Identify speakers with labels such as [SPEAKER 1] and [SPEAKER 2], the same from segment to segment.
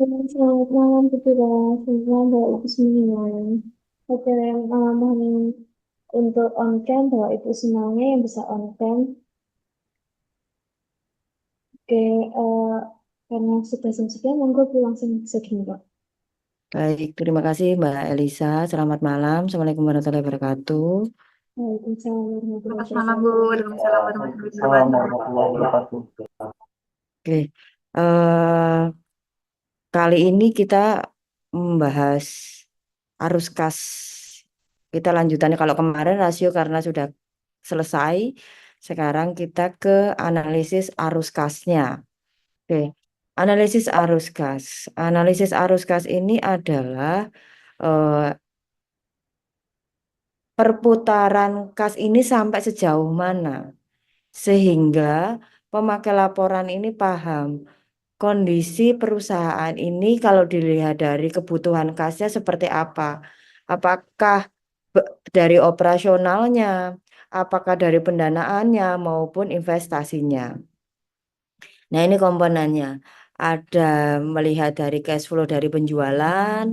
[SPEAKER 1] Selamat malam, Putra. Selamat Bapak Ibu semua. Oke, mohon untuk on-cam, Bapak Ibu semuanya yang bisa on-cam. Oke, karena sudah jam sekian, monggo langsung segini, Pak.
[SPEAKER 2] Baik, terima kasih Mbak Elisa. Selamat malam. Assalamualaikum warahmatullahi wabarakatuh.
[SPEAKER 1] Waalaikumsalam warahmatullahi
[SPEAKER 3] Selamat malam Bu,
[SPEAKER 1] wabarakatuh.
[SPEAKER 3] Waalaikumsalam warahmatullahi wabarakatuh.
[SPEAKER 2] Oke, kali ini kita membahas arus kas. Kita lanjutannya kalau kemarin rasio karena sudah selesai, sekarang kita ke analisis arus kasnya. Oke, analisis arus kas. Analisis arus kas ini adalah eh, perputaran kas ini sampai sejauh mana, sehingga pemakai laporan ini paham kondisi perusahaan ini kalau dilihat dari kebutuhan kasnya seperti apa. Apakah dari operasionalnya, apakah dari pendanaannya maupun investasinya. Nah, ini komponennya. Ada melihat dari cash flow dari penjualan,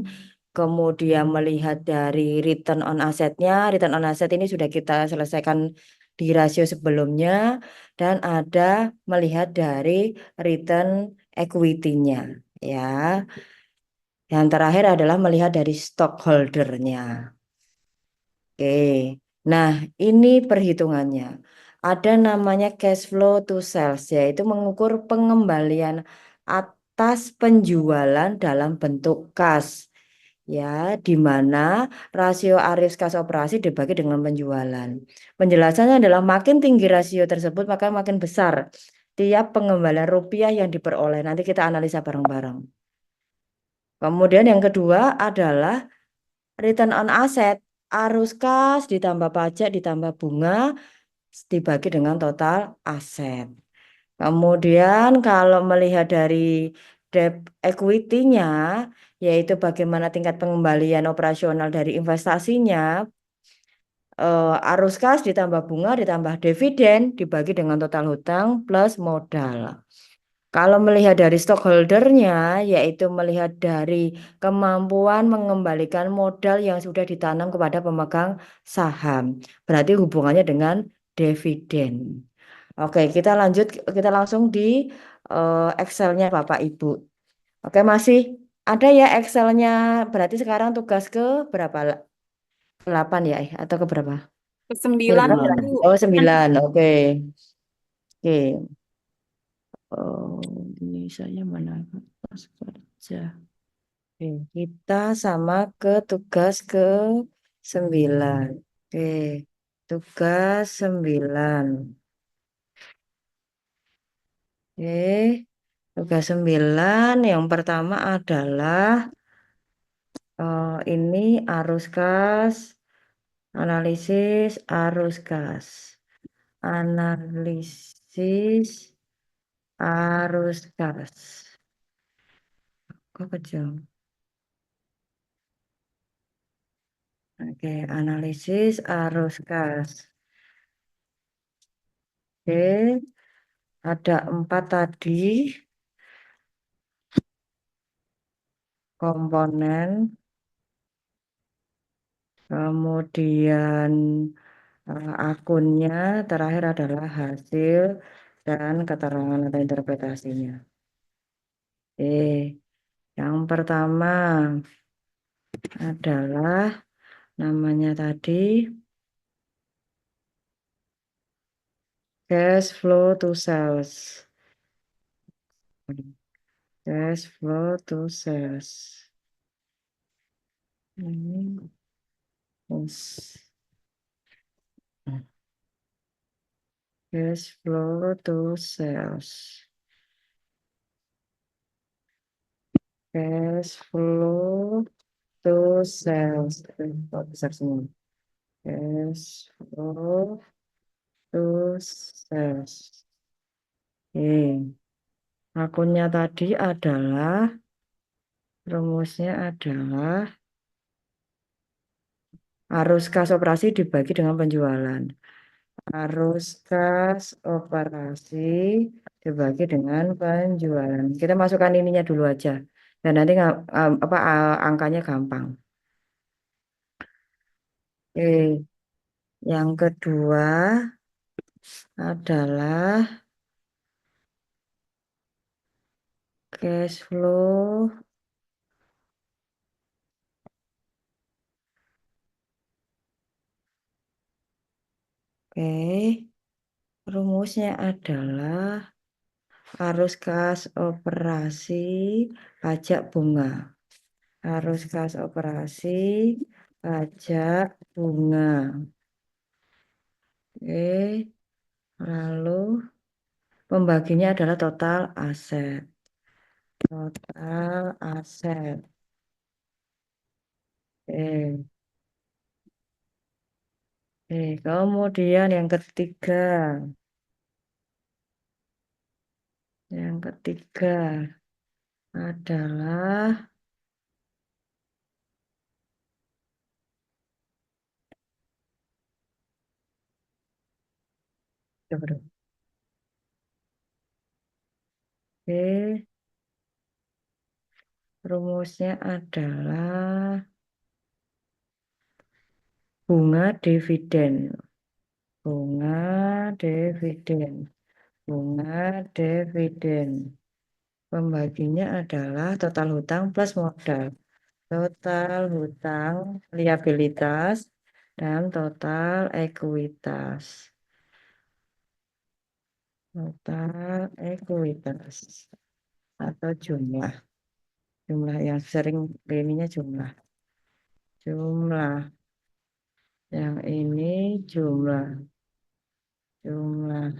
[SPEAKER 2] kemudian melihat dari return on assetnya. Return on asset ini sudah kita selesaikan di rasio sebelumnya, dan ada melihat dari return equity-nya. Ya, yang terakhir adalah melihat dari stockholder-nya. Oke, nah ini perhitungannya. Ada namanya cash flow to sales, yaitu mengukur pengembalian atas penjualan dalam bentuk kas. Ya, di mana rasio arus kas operasi dibagi dengan penjualan. Penjelasannya adalah makin tinggi rasio tersebut, maka makin besar tiap pengembalian rupiah yang diperoleh. Nanti kita analisa bareng-bareng. Kemudian yang kedua adalah return on asset. Arus kas ditambah pajak ditambah bunga dibagi dengan total aset. Kemudian kalau melihat dari debt equity-nya, yaitu bagaimana tingkat pengembalian operasional dari investasinya, arus kas ditambah bunga ditambah dividen dibagi dengan total hutang plus modal. Kalau melihat dari stockholdernya, yaitu melihat dari kemampuan mengembalikan modal yang sudah ditanam kepada pemegang saham. Berarti hubungannya dengan dividen. Oke, kita lanjut, kita langsung di Excel-nya Bapak Ibu. Oke, masih ada ya Excel-nya. Berarti sekarang tugas ke berapa? 8 ya, atau ke berapa?
[SPEAKER 3] Kesembilan Bu.
[SPEAKER 2] Oh, 9. Oke. Oke. Oh, ini saya mana pas kerja. Oke, kita sama ke tugas ke 9. Oke, tugas 9. Oke, tugas 9 yang pertama adalah ini arus kas, analisis arus kas, analisis arus kas. Kok kejam? Oke, analisis arus kas. Oke, ada 4 tadi komponen, kemudian akunnya, terakhir adalah hasil dan keterangan atau interpretasinya. Yang pertama adalah namanya tadi cash flow to sales. Cash flow to sales. Ini cash flow to sales. Cash flow to sales. Besar semua. Cash flow to sales. Oke. Akunnya tadi adalah, rumusnya adalah arus kas operasi dibagi dengan penjualan. Arus kas operasi dibagi dengan penjualan. Kita masukkan ininya dulu aja. Dan nanti angkanya gampang. Oke, yang kedua adalah cash flow. Oke, rumusnya adalah arus kas operasi pajak bunga. Arus kas operasi pajak bunga. Oke, lalu pembaginya adalah total aset. Total aset. Oke. Kemudian yang ketiga. Yang ketiga adalah coba dulu. Oke, rumusnya adalah bunga dividen. Bunga dividen. Bunga dividen. Pembaginya adalah total hutang plus modal. Total hutang liabilitas dan total ekuitas. Total ekuitas atau jumlah. Jumlah yang sering ininya jumlah. Jumlah. Yang ini jumlah. Jumlah.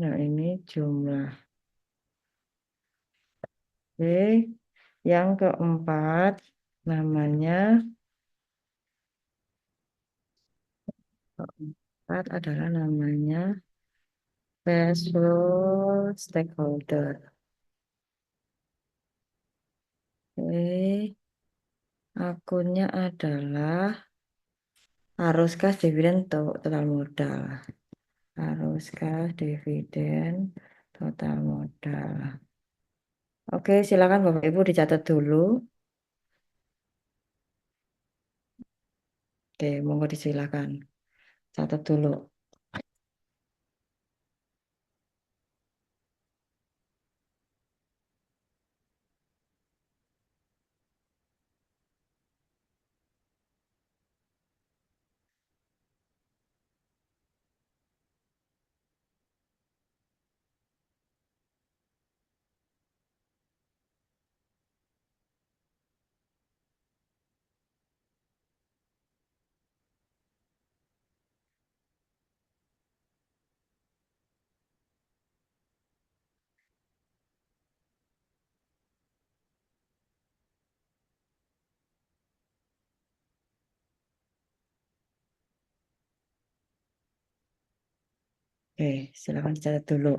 [SPEAKER 2] Nah, ini jumlah. Oke. Yang keempat namanya keempat adalah namanya cash flow stakeholder. Oke. Akunnya adalah arus kas dividen total modal. Arus kas dividen total modal. Oke, silakan Bapak Ibu dicatat dulu. Oke, monggo disilakan. Catat dulu. Oke, silakan dicatat dulu.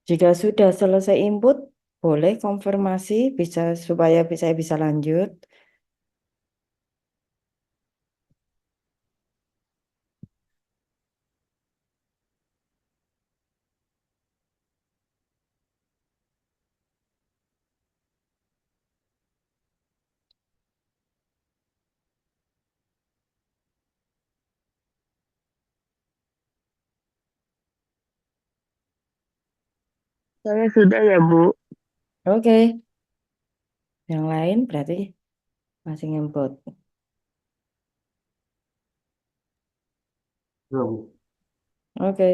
[SPEAKER 2] Jika sudah selesai input, boleh konfirmasi bisa supaya saya bisa lanjut.
[SPEAKER 4] Saya sudah ya, Bu.
[SPEAKER 2] Oke, yang lain berarti masih input.
[SPEAKER 5] Sudah, Bu.
[SPEAKER 2] Oke,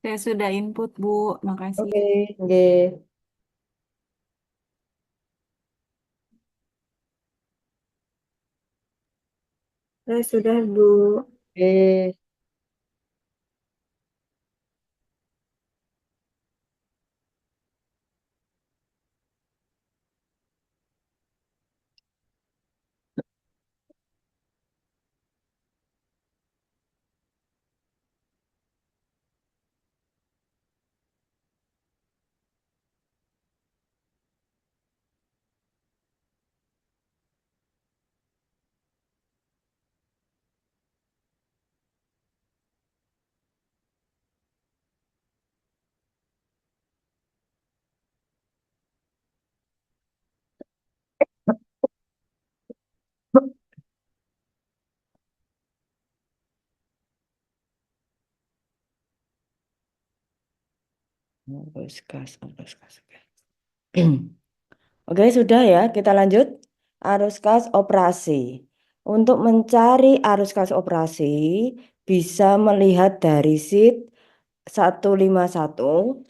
[SPEAKER 3] Saya sudah input, Bu. Makasih.
[SPEAKER 2] oke, oke.
[SPEAKER 1] Saya sudah, Bu.
[SPEAKER 2] Oke. Arus kas. Oke. Oke, sudah ya. Kita lanjut. Arus kas operasi. Untuk mencari arus kas operasi, bisa melihat dari sheet 151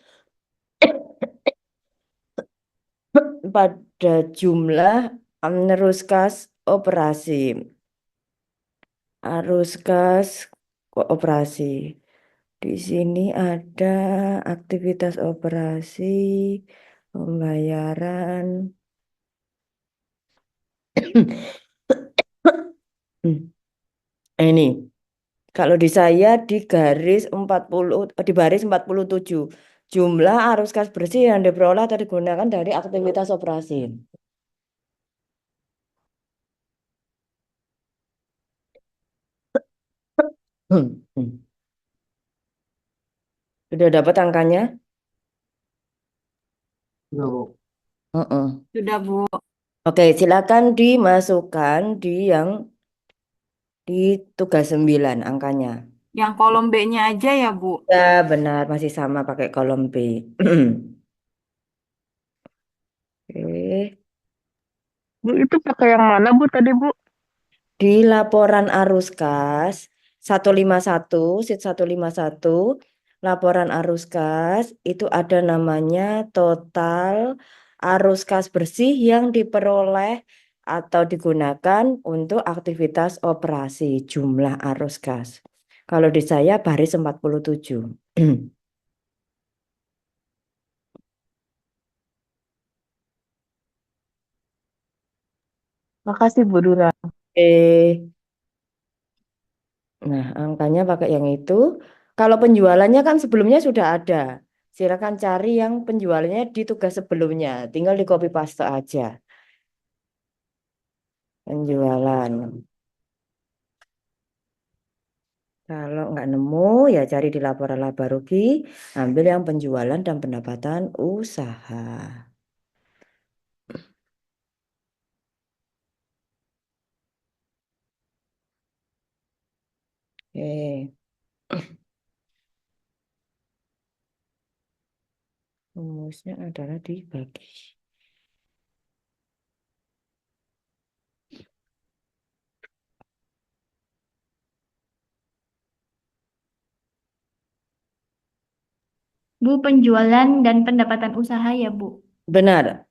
[SPEAKER 2] pada jumlah arus kas operasi. Arus kas operasi. Di sini ada aktivitas operasi, pembayaran. Ini, kalau di saya di garis 40, di baris 47, jumlah arus kas bersih yang diperoleh atau digunakan dari aktivitas operasi. Sudah dapat angkanya?
[SPEAKER 5] Sudah, Bu.
[SPEAKER 2] Heeh.
[SPEAKER 3] Sudah, Bu.
[SPEAKER 2] Oke, silakan dimasukkan di yang di tugas 9 angkanya.
[SPEAKER 3] Yang kolom B-nya aja ya, Bu.
[SPEAKER 2] Ya, benar, masih sama pakai kolom B. Oke.
[SPEAKER 4] Bu, itu pakai yang mana, Bu, tadi, Bu?
[SPEAKER 2] Di laporan arus kas 151, sheet 151, laporan arus kas itu ada namanya total arus kas bersih yang diperoleh atau digunakan untuk aktivitas operasi, jumlah arus kas. Kalau di saya baris 47.
[SPEAKER 4] Makasih, Bu Dura.
[SPEAKER 2] Nah, angkanya pakai yang itu. Kalau penjualannya kan sebelumnya sudah ada. Silakan cari yang penjualannya di tugas sebelumnya. Tinggal di copy paste aja. Penjualan. Kalau nggak nemu, ya cari di laporan laba rugi. Ambil yang penjualan dan pendapatan usaha. Oke. Rumusnya adalah dibagi.
[SPEAKER 1] Bu, penjualan dan pendapatan usaha ya, Bu.
[SPEAKER 2] Benar.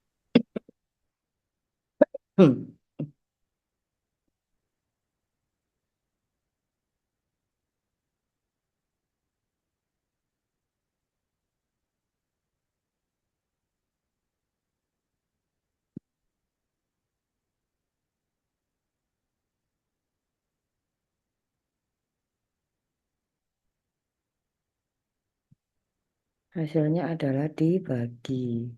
[SPEAKER 2] Hasilnya adalah dibagi.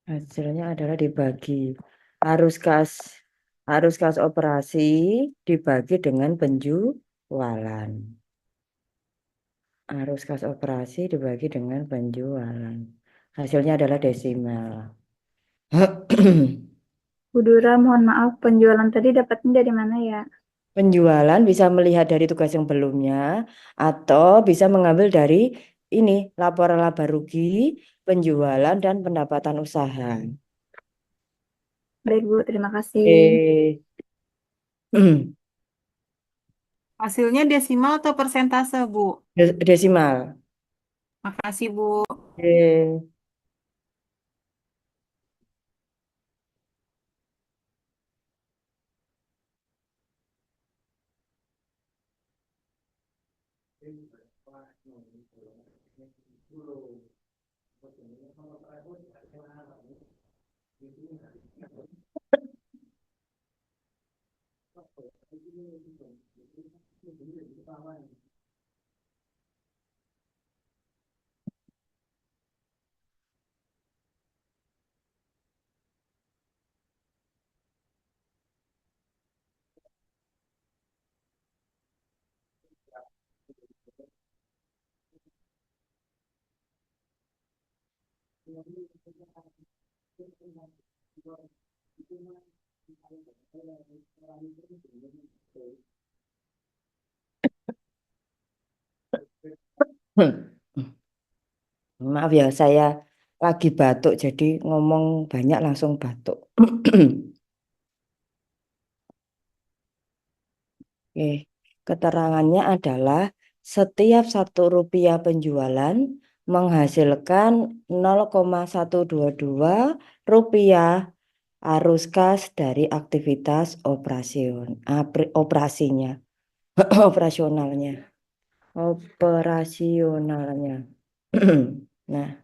[SPEAKER 2] Hasilnya adalah dibagi. Arus kas arus kas operasi dibagi dengan penjualan. Arus kas operasi dibagi dengan penjualan. Hasilnya adalah desimal.
[SPEAKER 5] Bu Dura, mohon maaf, penjualan tadi dapatnya dari mana ya?
[SPEAKER 2] Penjualan bisa melihat dari tugas yang belumnya atau bisa mengambil dari ini laporan laba rugi, penjualan dan pendapatan usaha.
[SPEAKER 5] Baik, Bu, terima kasih.
[SPEAKER 2] Eh,
[SPEAKER 3] Hasilnya desimal atau persentase, Bu?
[SPEAKER 2] desimal.
[SPEAKER 3] Makasih, Bu.
[SPEAKER 2] Eh, Maaf ya, saya lagi batuk, jadi ngomong banyak langsung batuk. Oke, keterangannya adalah setiap Rp1 penjualan menghasilkan 0,122 rupiah arus kas dari aktivitas operasinya, operasionalnya, operasionalnya. Nah,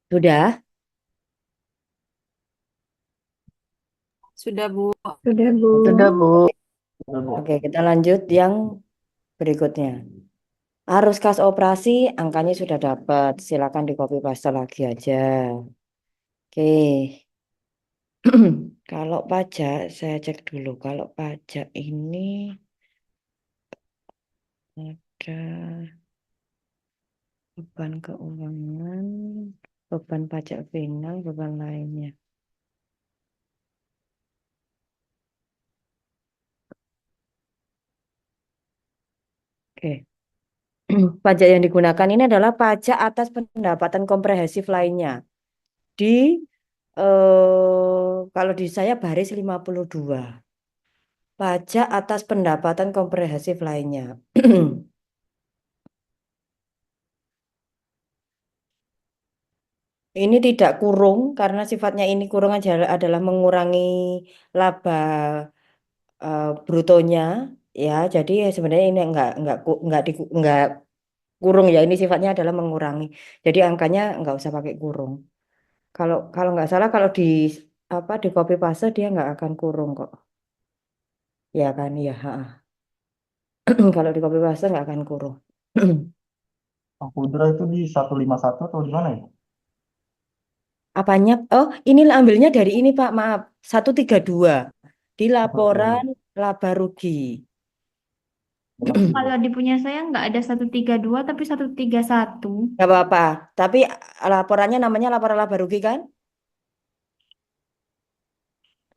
[SPEAKER 2] sudah.
[SPEAKER 3] Sudah, Bu.
[SPEAKER 5] Sudah, Bu.
[SPEAKER 4] Sudah, Bu.
[SPEAKER 2] Oke, kita lanjut yang berikutnya. Arus kas operasi angkanya sudah dapat. Silakan di copy paste lagi aja. Oke. Kalau pajak, saya cek dulu. Kalau pajak ini ada beban keuangan, beban pajak final, beban lainnya. Oke. Pajak yang digunakan ini adalah pajak atas pendapatan komprehensif lainnya. Di kalau di saya baris 52. Pajak atas pendapatan komprehensif lainnya. Ini tidak kurung karena sifatnya ini kurung aja adalah mengurangi laba brutonya ya. Jadi sebenarnya ini enggak kurung ya. Ini sifatnya adalah mengurangi. Jadi angkanya enggak usah pakai kurung. Kalau kalau nggak salah kalau di apa di copy paste dia nggak akan kurung kok. Ya kan ya. Ha. Kalau di copy paste nggak akan kurung.
[SPEAKER 6] Bang Pudra itu di 151 atau di mana ya?
[SPEAKER 2] Apanya? Oh, ini ambilnya dari ini Pak, maaf. 132 di
[SPEAKER 6] Oke.
[SPEAKER 2] laporan laba rugi.
[SPEAKER 1] Kalau di punya saya nggak ada 132 tapi 131.
[SPEAKER 2] Gak apa-apa. Tapi laporannya namanya laporan laba rugi kan?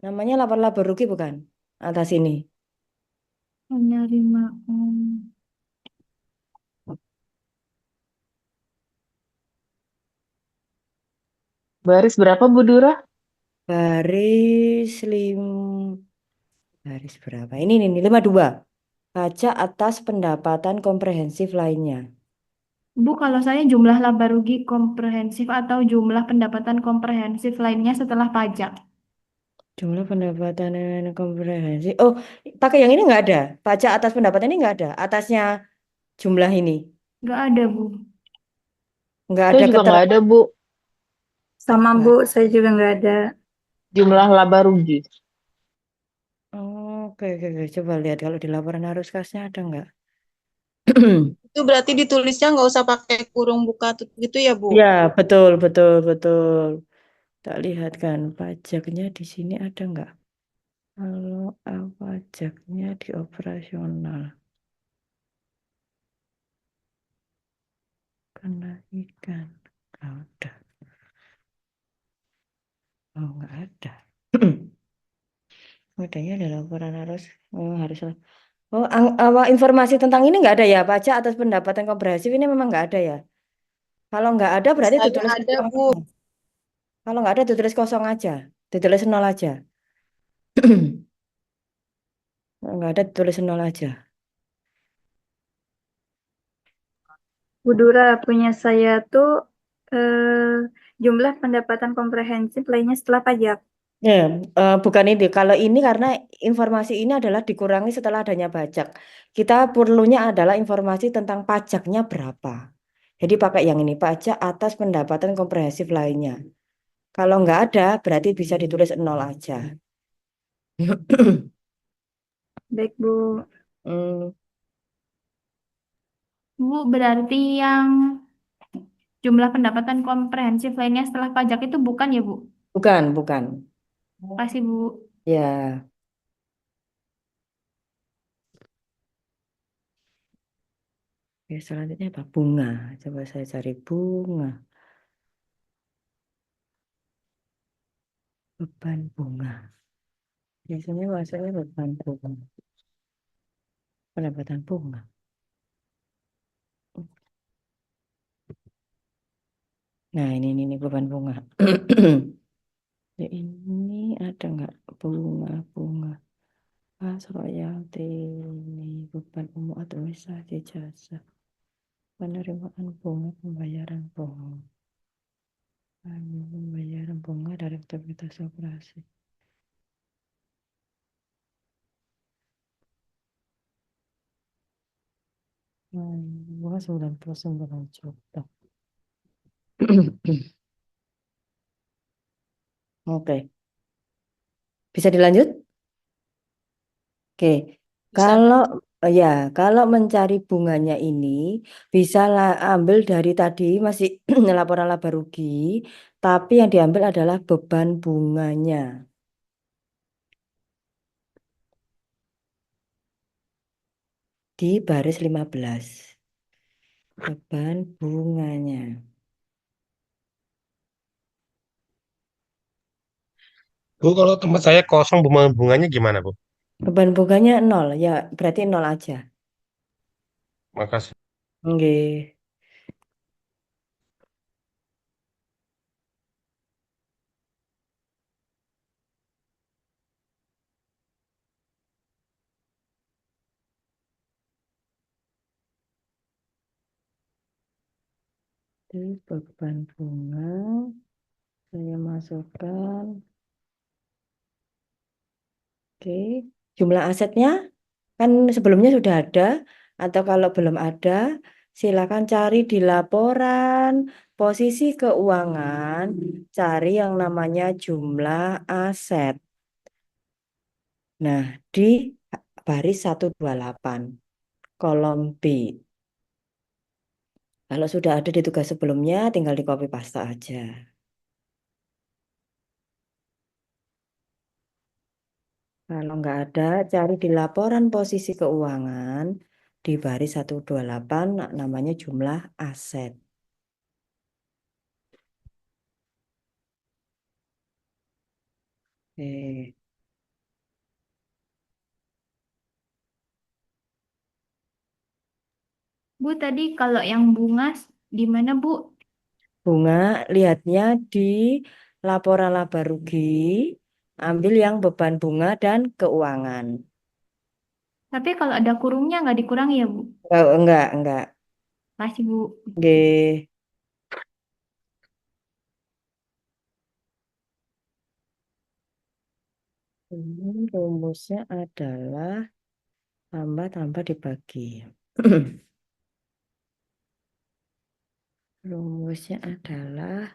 [SPEAKER 2] Namanya laporan laba rugi bukan? Atas ini.
[SPEAKER 1] Penerimaan.
[SPEAKER 4] Baris berapa Bu Dura?
[SPEAKER 2] Baris baris berapa? Ini 52. Pajak atas pendapatan komprehensif lainnya.
[SPEAKER 1] Bu, kalau saya jumlah laba rugi komprehensif atau jumlah pendapatan komprehensif lainnya setelah pajak.
[SPEAKER 2] Jumlah pendapatan komprehensif. Oh, pakai yang ini nggak ada. Pajak atas pendapatan ini nggak ada. Atasnya jumlah ini.
[SPEAKER 1] Nggak ada, Bu.
[SPEAKER 2] Nggak
[SPEAKER 4] Saya
[SPEAKER 2] ada
[SPEAKER 4] juga nggak ada
[SPEAKER 2] keterangan.
[SPEAKER 4] Bu.
[SPEAKER 5] Sama Bu, saya juga nggak ada.
[SPEAKER 4] Jumlah laba rugi.
[SPEAKER 2] Oke, oke, oke. Coba lihat kalau di laporan arus kasnya ada nggak?
[SPEAKER 7] Itu berarti ditulisnya nggak usah pakai kurung buka tutup gitu ya, Bu?
[SPEAKER 2] Ya, betul, betul, betul. Tak lihat kan pajaknya di sini ada nggak? Kalau pajaknya di operasional, kenaikan. Oh, udah. Oh, nggak ada. Adanya ada laporan arus. Oh, harus. Oh, informasi tentang ini nggak ada ya? Pajak atas pendapatan komprehensif ini memang nggak ada ya? Kalau nggak ada berarti
[SPEAKER 7] Saya
[SPEAKER 2] ditulis
[SPEAKER 7] ada,
[SPEAKER 2] kosong
[SPEAKER 7] Bu.
[SPEAKER 2] aja. Kalau nggak ada ditulis kosong aja. Ditulis nol aja. Nggak ada ditulis nol aja.
[SPEAKER 5] Bu Dura, punya saya tuh jumlah pendapatan komprehensif lainnya setelah pajak.
[SPEAKER 2] Ya, bukan ini. Kalau ini karena informasi ini adalah dikurangi setelah adanya pajak. Kita perlunya adalah informasi tentang pajaknya berapa. Jadi pakai yang ini, pajak atas pendapatan komprehensif lainnya. Kalau nggak ada, berarti bisa ditulis nol aja.
[SPEAKER 5] Baik, Bu.
[SPEAKER 2] Hmm,
[SPEAKER 1] Bu, berarti yang jumlah pendapatan komprehensif lainnya setelah pajak itu bukan ya, Bu?
[SPEAKER 2] bukan, bukan.
[SPEAKER 1] Kasih, Bu.
[SPEAKER 2] Ya, oke, selanjutnya apa? Bunga. Coba saya cari bunga. Beban bunga. Biasanya masuknya beban bunga. Pendapatan bunga. Nah, ini beban bunga. Ya, ini ada nggak bunga-bunga pas royalti ini beban umum administrasi jasa penerimaan bunga pembayaran bunga pembayaran bunga dari aktivitas operasi. Bunga 99 juta. Oke, bisa dilanjut? Oke,
[SPEAKER 7] Bisa, Bu.
[SPEAKER 2] kalau ya kalau mencari bunganya ini bisa ambil dari tadi masih laporan laba rugi, tapi yang diambil adalah beban bunganya di baris 15. Beban bunganya.
[SPEAKER 8] Bu, kalau tempat saya kosong bunganya gimana, Bu?
[SPEAKER 2] Beban bunganya nol, ya berarti nol aja.
[SPEAKER 8] Makasih.
[SPEAKER 2] Oke. Di beban bunga saya masukkan. Oke. Jumlah asetnya kan sebelumnya sudah ada, atau kalau belum ada, silakan cari di laporan posisi keuangan, cari yang namanya jumlah aset. Nah, di baris 128, kolom B. Kalau sudah ada di tugas sebelumnya, tinggal di copy paste aja. Kalau nggak ada, cari di laporan posisi keuangan di baris 128, namanya jumlah aset. Oke.
[SPEAKER 5] Bu, tadi kalau yang bunga di mana, Bu?
[SPEAKER 2] Bunga, lihatnya di laporan laba rugi, ambil yang beban bunga dan keuangan.
[SPEAKER 5] Tapi kalau ada kurungnya nggak dikurangi ya, Bu?
[SPEAKER 2] Oh, enggak.
[SPEAKER 5] Kasih, Bu.
[SPEAKER 2] Nggih. Rumusnya adalah tambah dibagi. Rumusnya adalah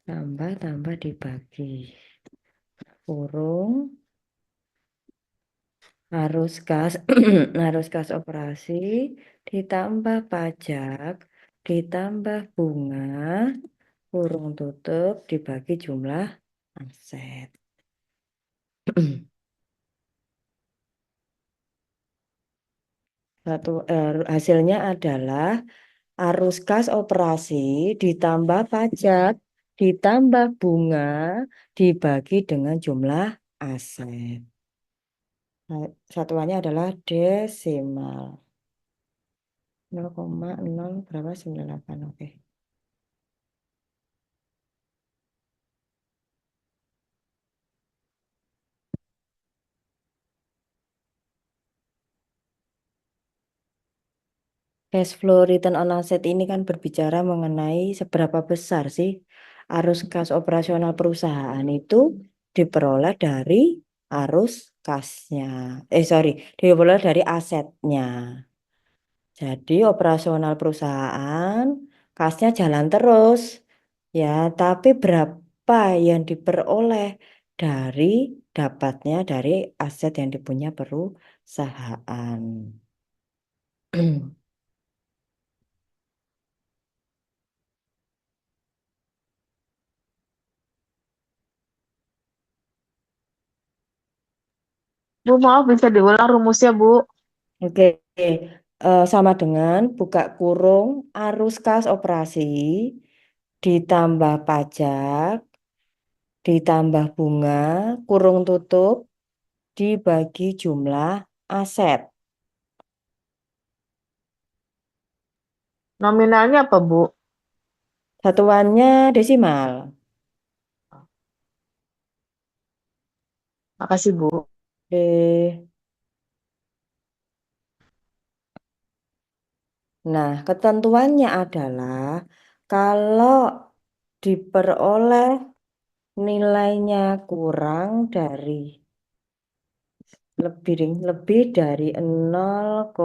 [SPEAKER 2] tambah dibagi. Kurung harus kas operasi ditambah pajak ditambah bunga kurung tutup dibagi jumlah aset. Hasilnya adalah arus kas operasi ditambah pajak ditambah bunga dibagi dengan jumlah aset. Satuannya adalah desimal. 0,0 berapa 98. Oke. Cash flow return on asset ini kan berbicara mengenai seberapa besar sih arus kas operasional perusahaan itu diperoleh dari arus kasnya. Diperoleh dari asetnya. Jadi operasional perusahaan kasnya jalan terus. Ya, tapi berapa yang diperoleh dari dapatnya dari aset yang dipunya perusahaan.
[SPEAKER 4] Bu, maaf bisa diulang rumusnya, Bu.
[SPEAKER 2] Oke, sama dengan buka kurung arus kas operasi ditambah pajak ditambah bunga kurung tutup dibagi jumlah aset.
[SPEAKER 4] Nominalnya apa, Bu?
[SPEAKER 2] Satuannya desimal.
[SPEAKER 4] Makasih, Bu.
[SPEAKER 2] Oke. Nah, ketentuannya adalah kalau diperoleh nilainya kurang dari lebih dari 0,05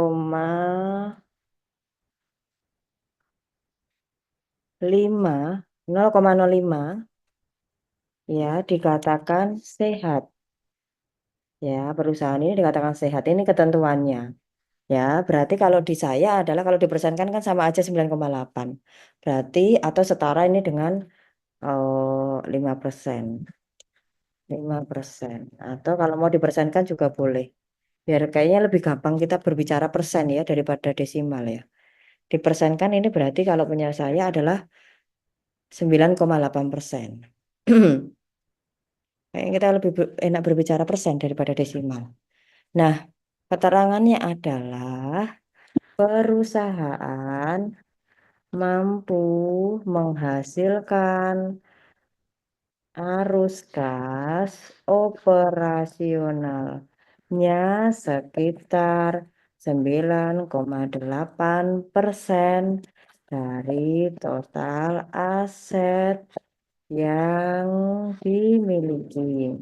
[SPEAKER 2] ya dikatakan sehat. Ya, perusahaan ini dikatakan sehat. Ini ketentuannya. Ya, berarti kalau di saya adalah kalau dipersenkan kan sama aja 9,8. Berarti atau setara ini dengan 5%. 5%. Atau kalau mau dipersenkan juga boleh. Biar kayaknya lebih gampang kita berbicara persen ya daripada desimal ya. Dipersenkan ini berarti kalau punya saya adalah 9,8%. Kayaknya kita lebih enak berbicara persen daripada desimal. Nah, keterangannya adalah perusahaan mampu menghasilkan arus kas operasionalnya sekitar 9,8% dari total aset yang dimiliki.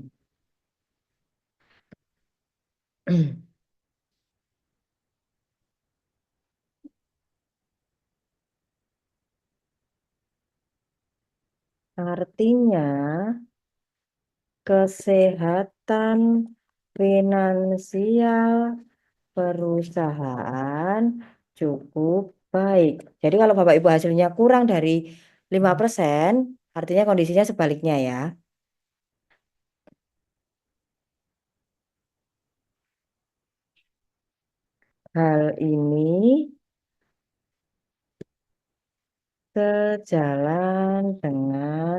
[SPEAKER 2] Artinya, kesehatan finansial perusahaan cukup Baik. Jadi kalau Bapak Ibu hasilnya kurang dari 5%, artinya kondisinya sebaliknya ya. Hal ini sejalan dengan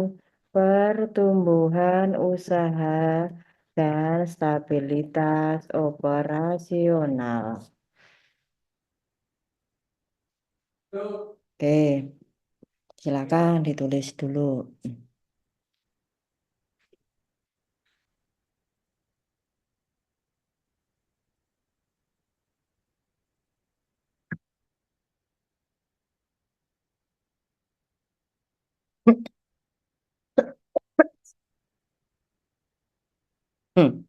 [SPEAKER 2] pertumbuhan usaha dan stabilitas operasional. Oke, silakan ditulis dulu. Hmm.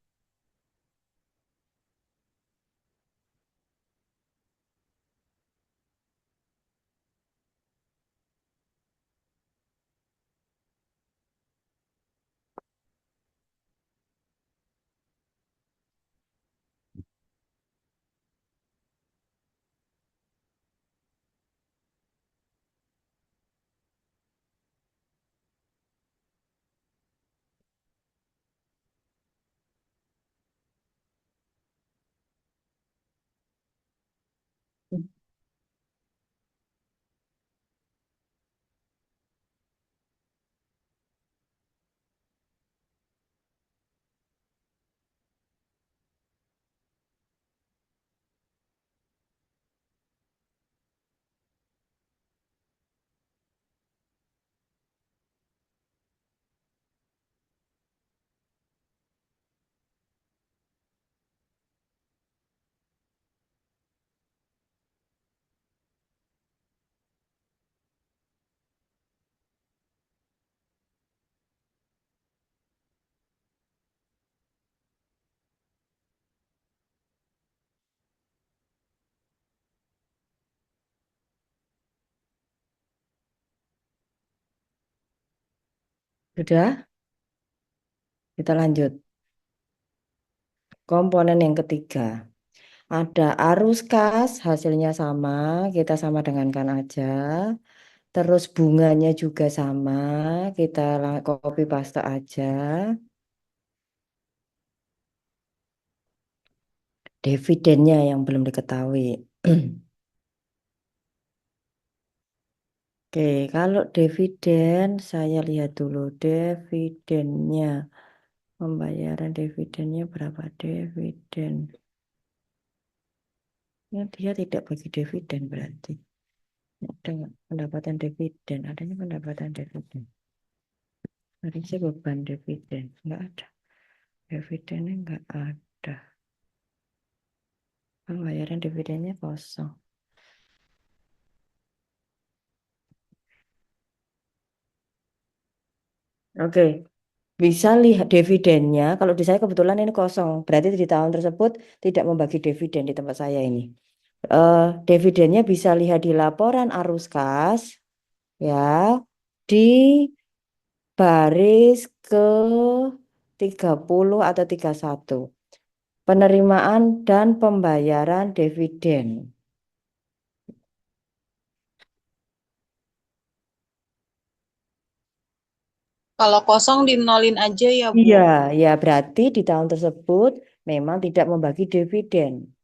[SPEAKER 2] Sudah, kita lanjut. Komponen yang ketiga. Ada arus kas, hasilnya sama, kita sama dengankan aja. Terus bunganya juga sama, kita copy paste aja. Dividennya yang belum diketahui. Oke, kalau dividen, saya lihat dulu dividennya. Pembayaran dividennya berapa dividen? Ya, dia tidak bagi dividen berarti. Ada nggak pendapatan dividen? Adanya pendapatan dividen. Harusnya beban dividen. Nggak ada. Dividennya nggak ada. Pembayaran dividennya kosong. Oke, bisa lihat dividennya. Kalau di saya kebetulan ini kosong. Berarti di tahun tersebut tidak membagi dividen di tempat saya ini. Dividennya bisa lihat di laporan arus kas. Ya, di baris ke 30 atau 31. Penerimaan dan pembayaran dividen.
[SPEAKER 7] Kalau kosong dinolin aja ya, Bu.
[SPEAKER 2] Iya, ya berarti di tahun tersebut memang tidak membagi dividen.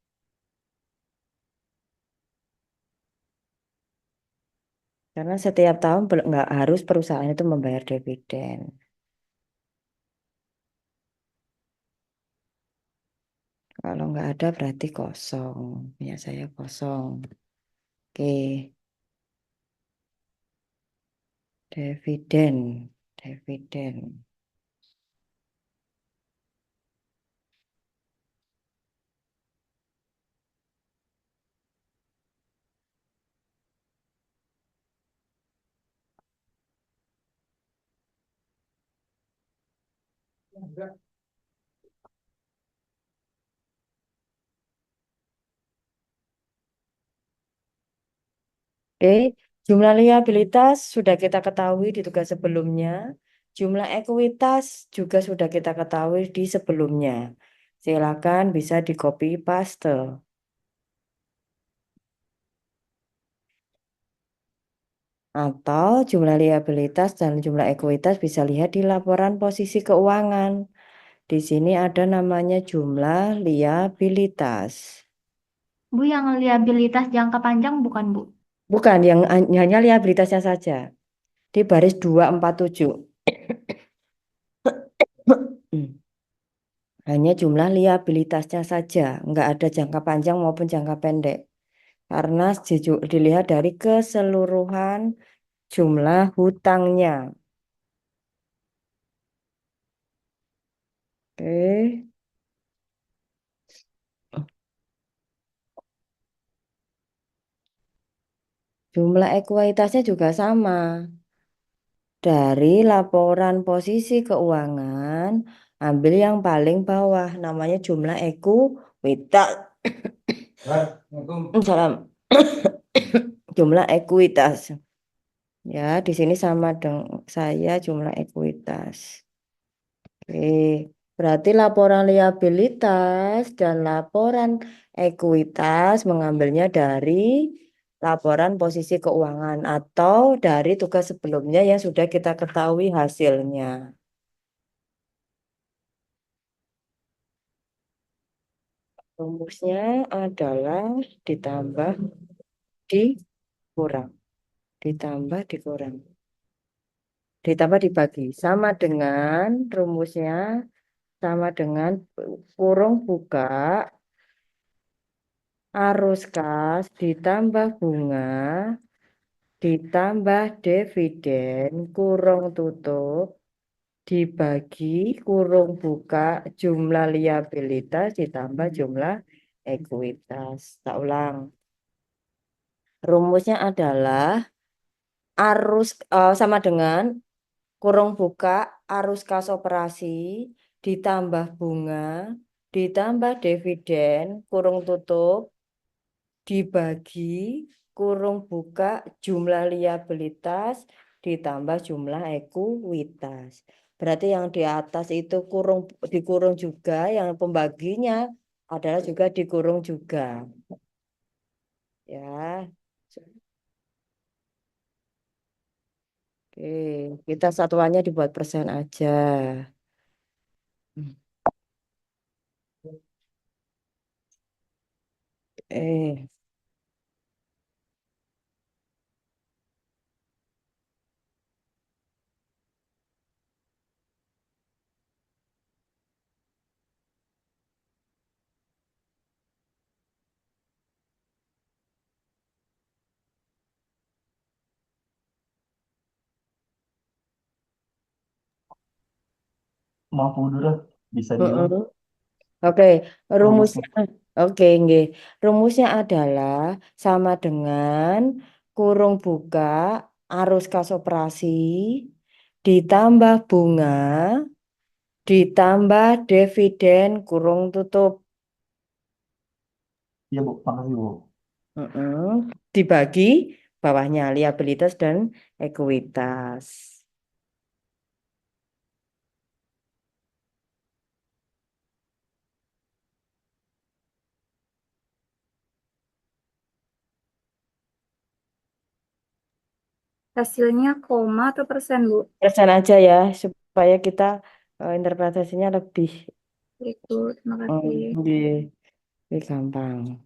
[SPEAKER 2] Karena setiap tahun nggak harus perusahaan itu membayar dividen. Kalau nggak ada berarti kosong. Ya saya kosong. Oke, dividen, dividen. Oke, jumlah liabilitas sudah kita ketahui di tugas sebelumnya. Jumlah ekuitas juga sudah kita ketahui di sebelumnya. Silakan bisa di copy paste. Atau jumlah liabilitas dan jumlah ekuitas bisa lihat di laporan posisi keuangan. Di sini ada namanya jumlah liabilitas.
[SPEAKER 5] Bu, yang liabilitas jangka panjang bukan, Bu?
[SPEAKER 2] Bukan, yang hanya liabilitasnya saja. Di baris 247. Hanya jumlah liabilitasnya saja, nggak ada jangka panjang maupun jangka pendek. Karena dilihat dari keseluruhan jumlah hutangnya. Oke. Jumlah ekuitasnya juga sama. Dari laporan posisi keuangan, ambil yang paling bawah, namanya jumlah ekuitas. Salam. Jumlah ekuitas. Ya, di sini sama dengan saya jumlah ekuitas. Oke, berarti laporan liabilitas dan laporan ekuitas mengambilnya dari laporan posisi keuangan atau dari tugas sebelumnya yang sudah kita ketahui hasilnya. Rumusnya adalah ditambah dikurang, ditambah dikurang, ditambah dibagi. Sama dengan rumusnya, sama dengan kurung buka arus kas ditambah bunga ditambah dividen kurung tutup dibagi kurung buka jumlah liabilitas ditambah jumlah ekuitas. Tak ulang. Rumusnya adalah arus sama dengan kurung buka arus kas operasi ditambah bunga ditambah dividen kurung tutup dibagi kurung buka jumlah liabilitas ditambah jumlah ekuitas. Berarti yang di atas itu dikurung juga, yang pembaginya adalah juga dikurung juga. Ya. Oke, kita satuannya dibuat persen aja. Eh,
[SPEAKER 6] Maaf Bu Dura, bisa diulang
[SPEAKER 2] Oke,
[SPEAKER 6] rumusnya.
[SPEAKER 2] rumusnya, oke, nggih. Rumusnya adalah sama dengan kurung buka arus kas operasi ditambah bunga ditambah dividen kurung tutup.
[SPEAKER 6] Iya Bu, makasih Bu.
[SPEAKER 2] Dibagi bawahnya liabilitas dan ekuitas.
[SPEAKER 5] Hasilnya koma atau persen, Bu?
[SPEAKER 2] Persen aja ya supaya kita interpretasinya lebih
[SPEAKER 5] Itu, terima kasih.
[SPEAKER 2] lebih gampang.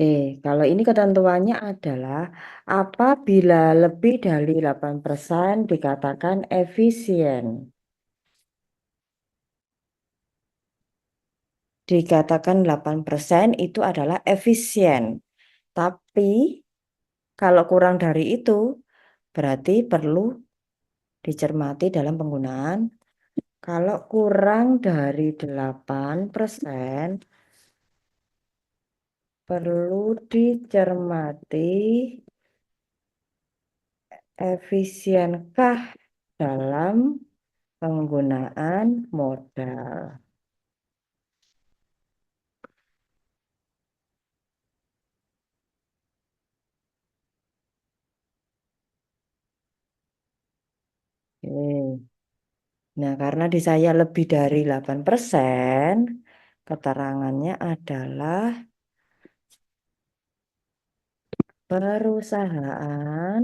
[SPEAKER 2] Oke, kalau ini ketentuannya adalah apabila lebih dari 8% dikatakan efisien. Dikatakan 8% itu adalah efisien. Tapi kalau kurang dari itu berarti perlu dicermati dalam penggunaan. Kalau kurang dari 8% perlu dicermati Efisienkah dalam penggunaan modal? Oke. Nah, karena di saya lebih dari 8%, keterangannya adalah perusahaan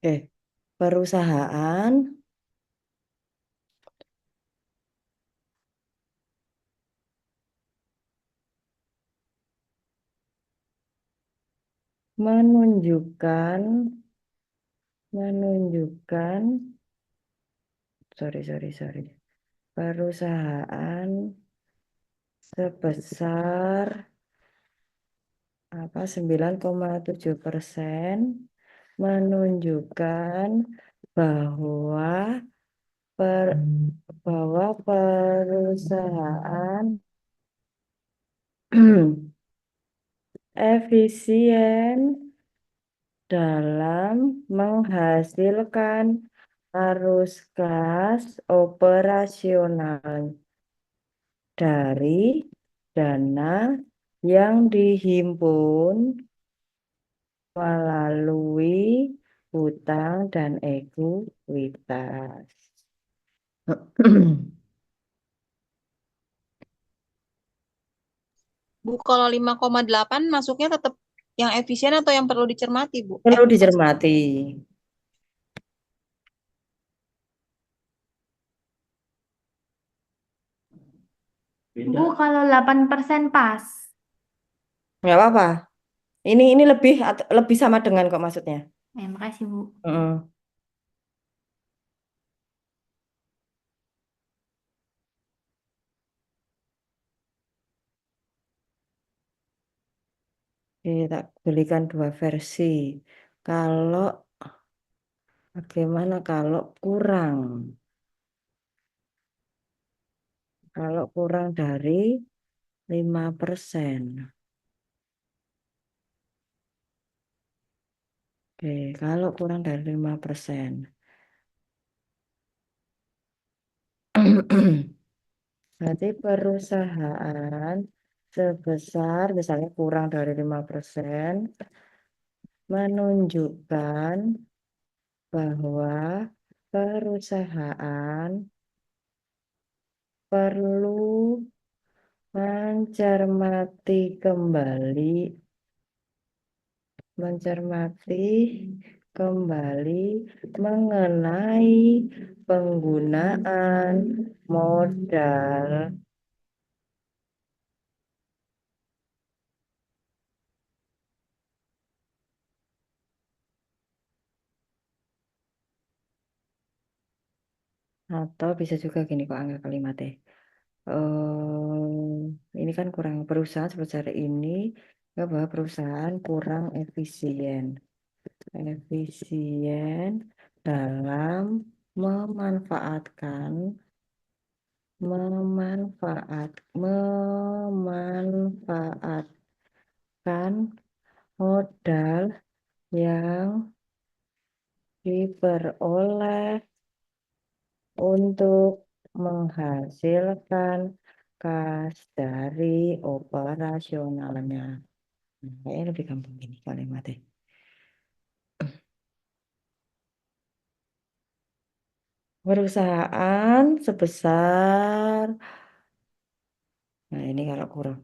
[SPEAKER 2] eh perusahaan menunjukkan menunjukkan sorry perusahaan sebesar apa 9,7% menunjukkan bahwa per, bahwa perusahaan efisien dalam menghasilkan arus kas operasional dari dana yang dihimpun melalui hutang dan ekuitas.
[SPEAKER 7] Bu, kalau 5,8 masuknya tetap yang efisien atau yang perlu dicermati, Bu?
[SPEAKER 2] Perlu dicermati.
[SPEAKER 5] Bu, kalau 8% pas.
[SPEAKER 2] Nggak apa-apa. Ini lebih sama dengan kok maksudnya.
[SPEAKER 5] Makasih, Bu.
[SPEAKER 2] Heeh. Oke, tak belikan dua versi. Kalau bagaimana kalau kurang? Kalau kurang dari 5%. Oke, kalau kurang dari 5%. Berarti perusahaan sebesar misalnya kurang dari 5% menunjukkan bahwa perusahaan perlu mencermati kembali mengenai penggunaan modal atau bisa juga gini kok angka kalimatnya. Ini kan kurang perusahaan sebesar ini bahwa perusahaan kurang efisien dalam memanfaatkan modal yang diperoleh untuk menghasilkan kas dari operasionalnya. Kayaknya lebih gampang gini kalimatnya. Perusahaan sebesar, nah ini kalau kurang.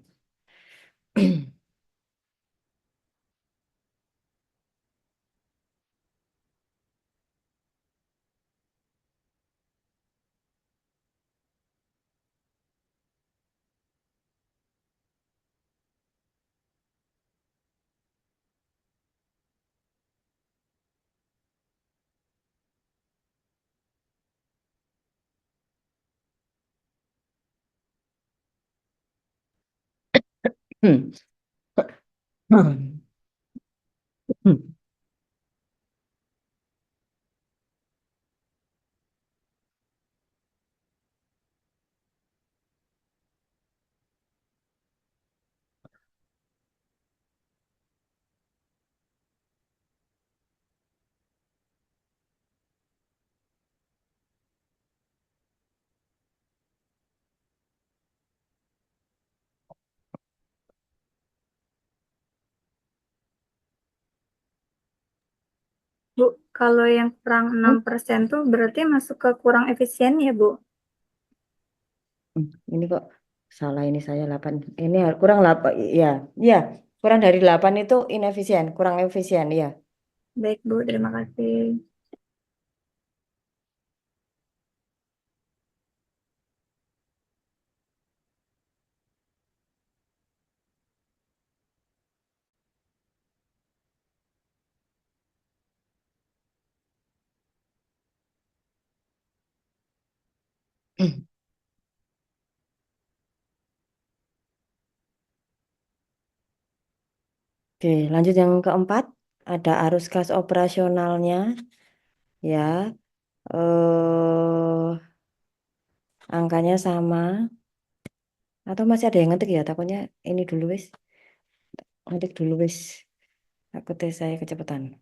[SPEAKER 5] Bu, kalau yang kurang 6% tuh berarti masuk ke kurang efisien ya, Bu?
[SPEAKER 2] Ini kok salah ini saya 8. Ini kurang 8 ya. Ya, kurang dari 8 itu inefisien, kurang efisien ya.
[SPEAKER 5] Baik, Bu. Terima kasih.
[SPEAKER 2] Oke, lanjut yang keempat. Ada arus kas operasionalnya ya. Angkanya sama atau masih ada yang ngetik ya? Takutnya ini dulu wis. Ngetik dulu wis. Aku tes saya kecepatan.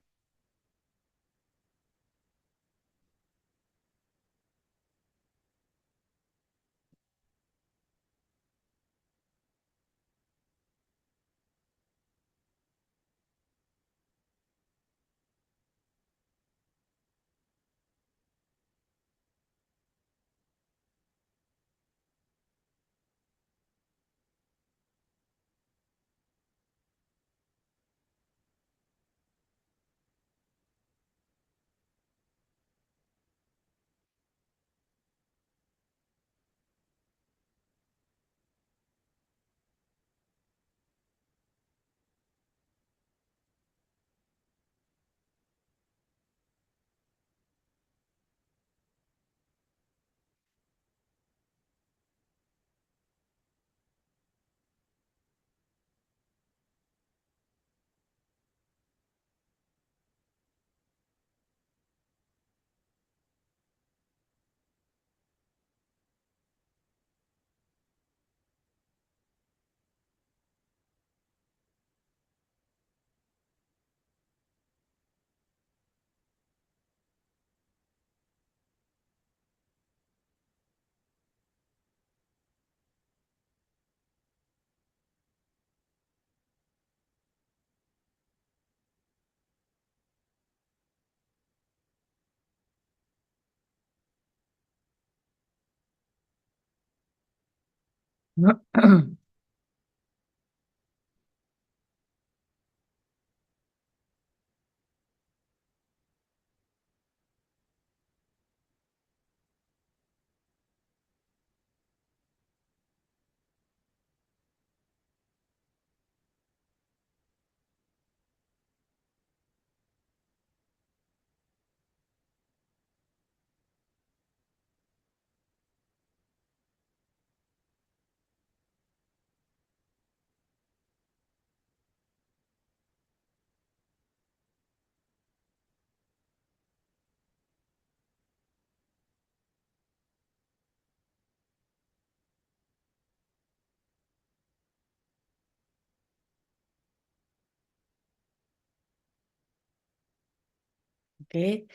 [SPEAKER 2] Oke.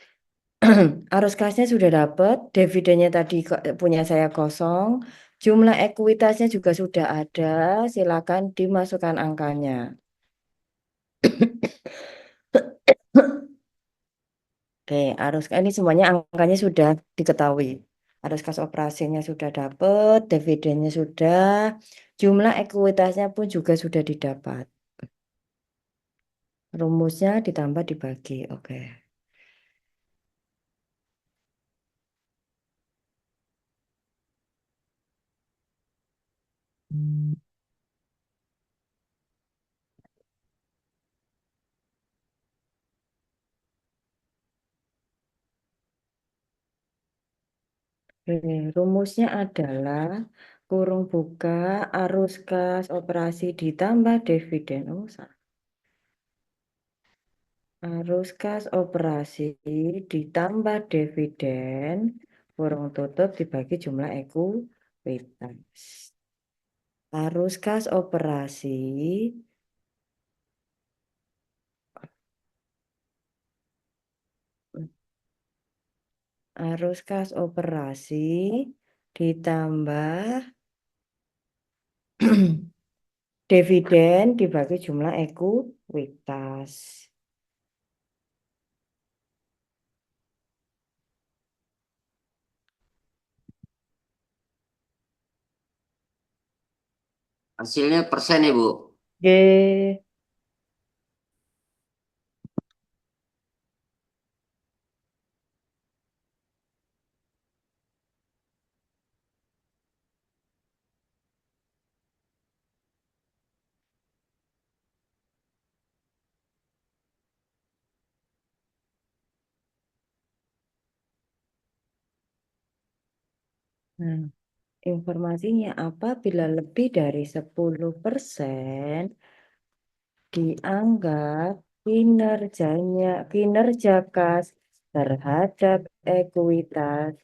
[SPEAKER 2] Arus kasnya sudah dapat, dividennya tadi punya saya kosong, jumlah ekuitasnya juga sudah ada, silakan dimasukkan angkanya. Oke, ini semuanya angkanya sudah diketahui. Arus kas operasinya sudah dapat, dividennya sudah, jumlah ekuitasnya pun juga sudah didapat. Rumusnya ditambah dibagi, oke. Oke, rumusnya adalah kurung buka arus kas operasi ditambah dividen. Oh, salah. Arus kas operasi ditambah dividen kurung tutup dibagi jumlah ekuitas. Arus kas operasi ditambah dividen dibagi jumlah ekuitas.
[SPEAKER 9] Hasilnya persen ya, Bu.
[SPEAKER 2] G. Nah, informasinya apabila lebih dari 10% dianggap kinerja kas terhadap ekuitas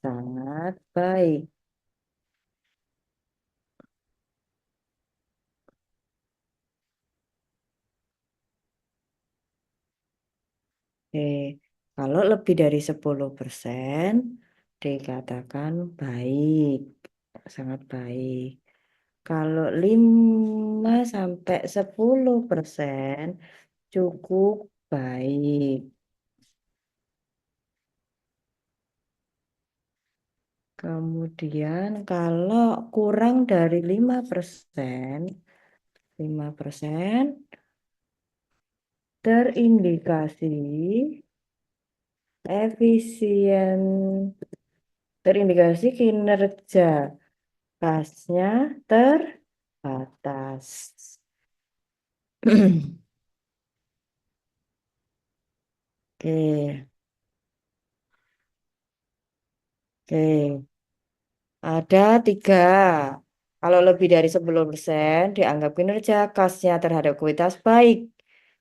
[SPEAKER 2] sangat baik. Oke, kalau lebih dari 10% dikatakan baik, sangat baik. Kalau 5 sampai 10% cukup baik. Kemudian kalau kurang dari 5% terindikasi efisien, terindikasi kinerja kasnya terbatas. Oke, oke. Ada 3. Kalau lebih dari 10% dianggap kinerja kasnya terhadap ekuitas baik.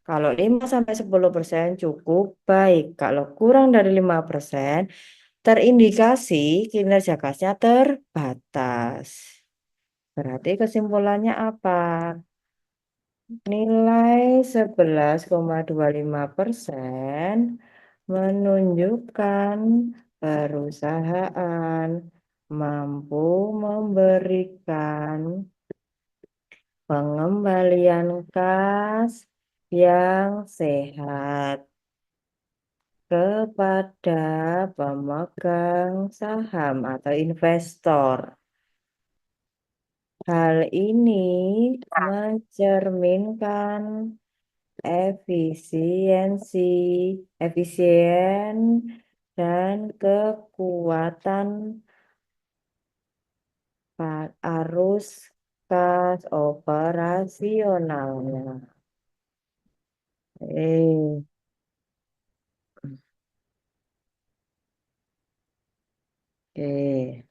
[SPEAKER 2] Kalau 5 sampai 10% cukup baik. Kalau kurang dari 5% terindikasi kinerja kasnya terbatas. Berarti kesimpulannya apa? Nilai 11,25% menunjukkan perusahaan mampu memberikan pengembalian kas yang sehat kepada pemegang saham atau investor. Hal ini mencerminkan efisien dan kekuatan arus kas operasionalnya. Eh, Oke.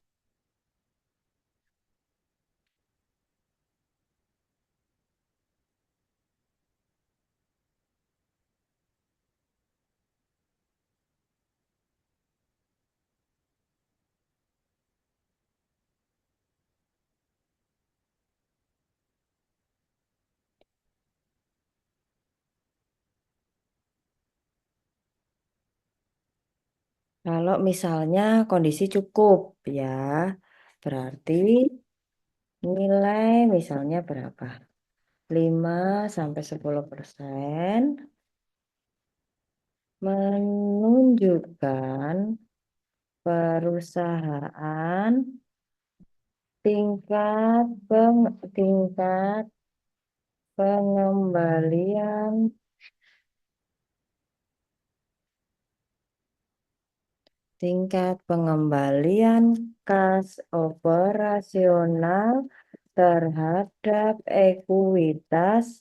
[SPEAKER 2] Kalau misalnya kondisi cukup ya, berarti nilai misalnya berapa? 5 sampai 10% menunjukkan perusahaan tingkat pengembalian kas operasional terhadap ekuitas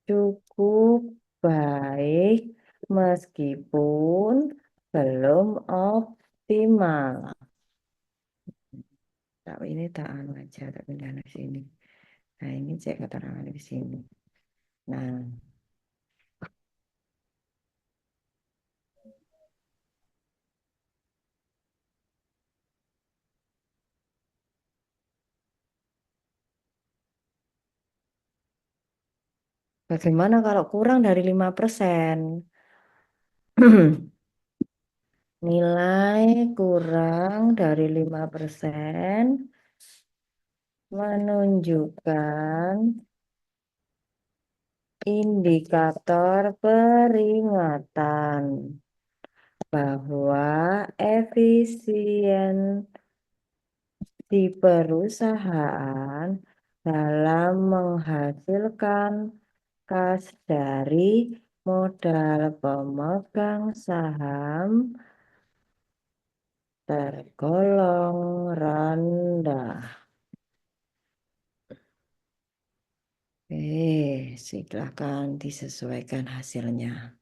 [SPEAKER 2] cukup baik meskipun belum optimal. Tapi ini tak anu aja, tak pindah ke sini. Nah, ini cek keterangan di sini. Nah, bagaimana kalau kurang dari 5%? Nilai kurang dari 5% menunjukkan indikator peringatan bahwa efisien di perusahaan dalam menghasilkan kas dari modal pemegang saham tergolong rendah. Silakan disesuaikan hasilnya.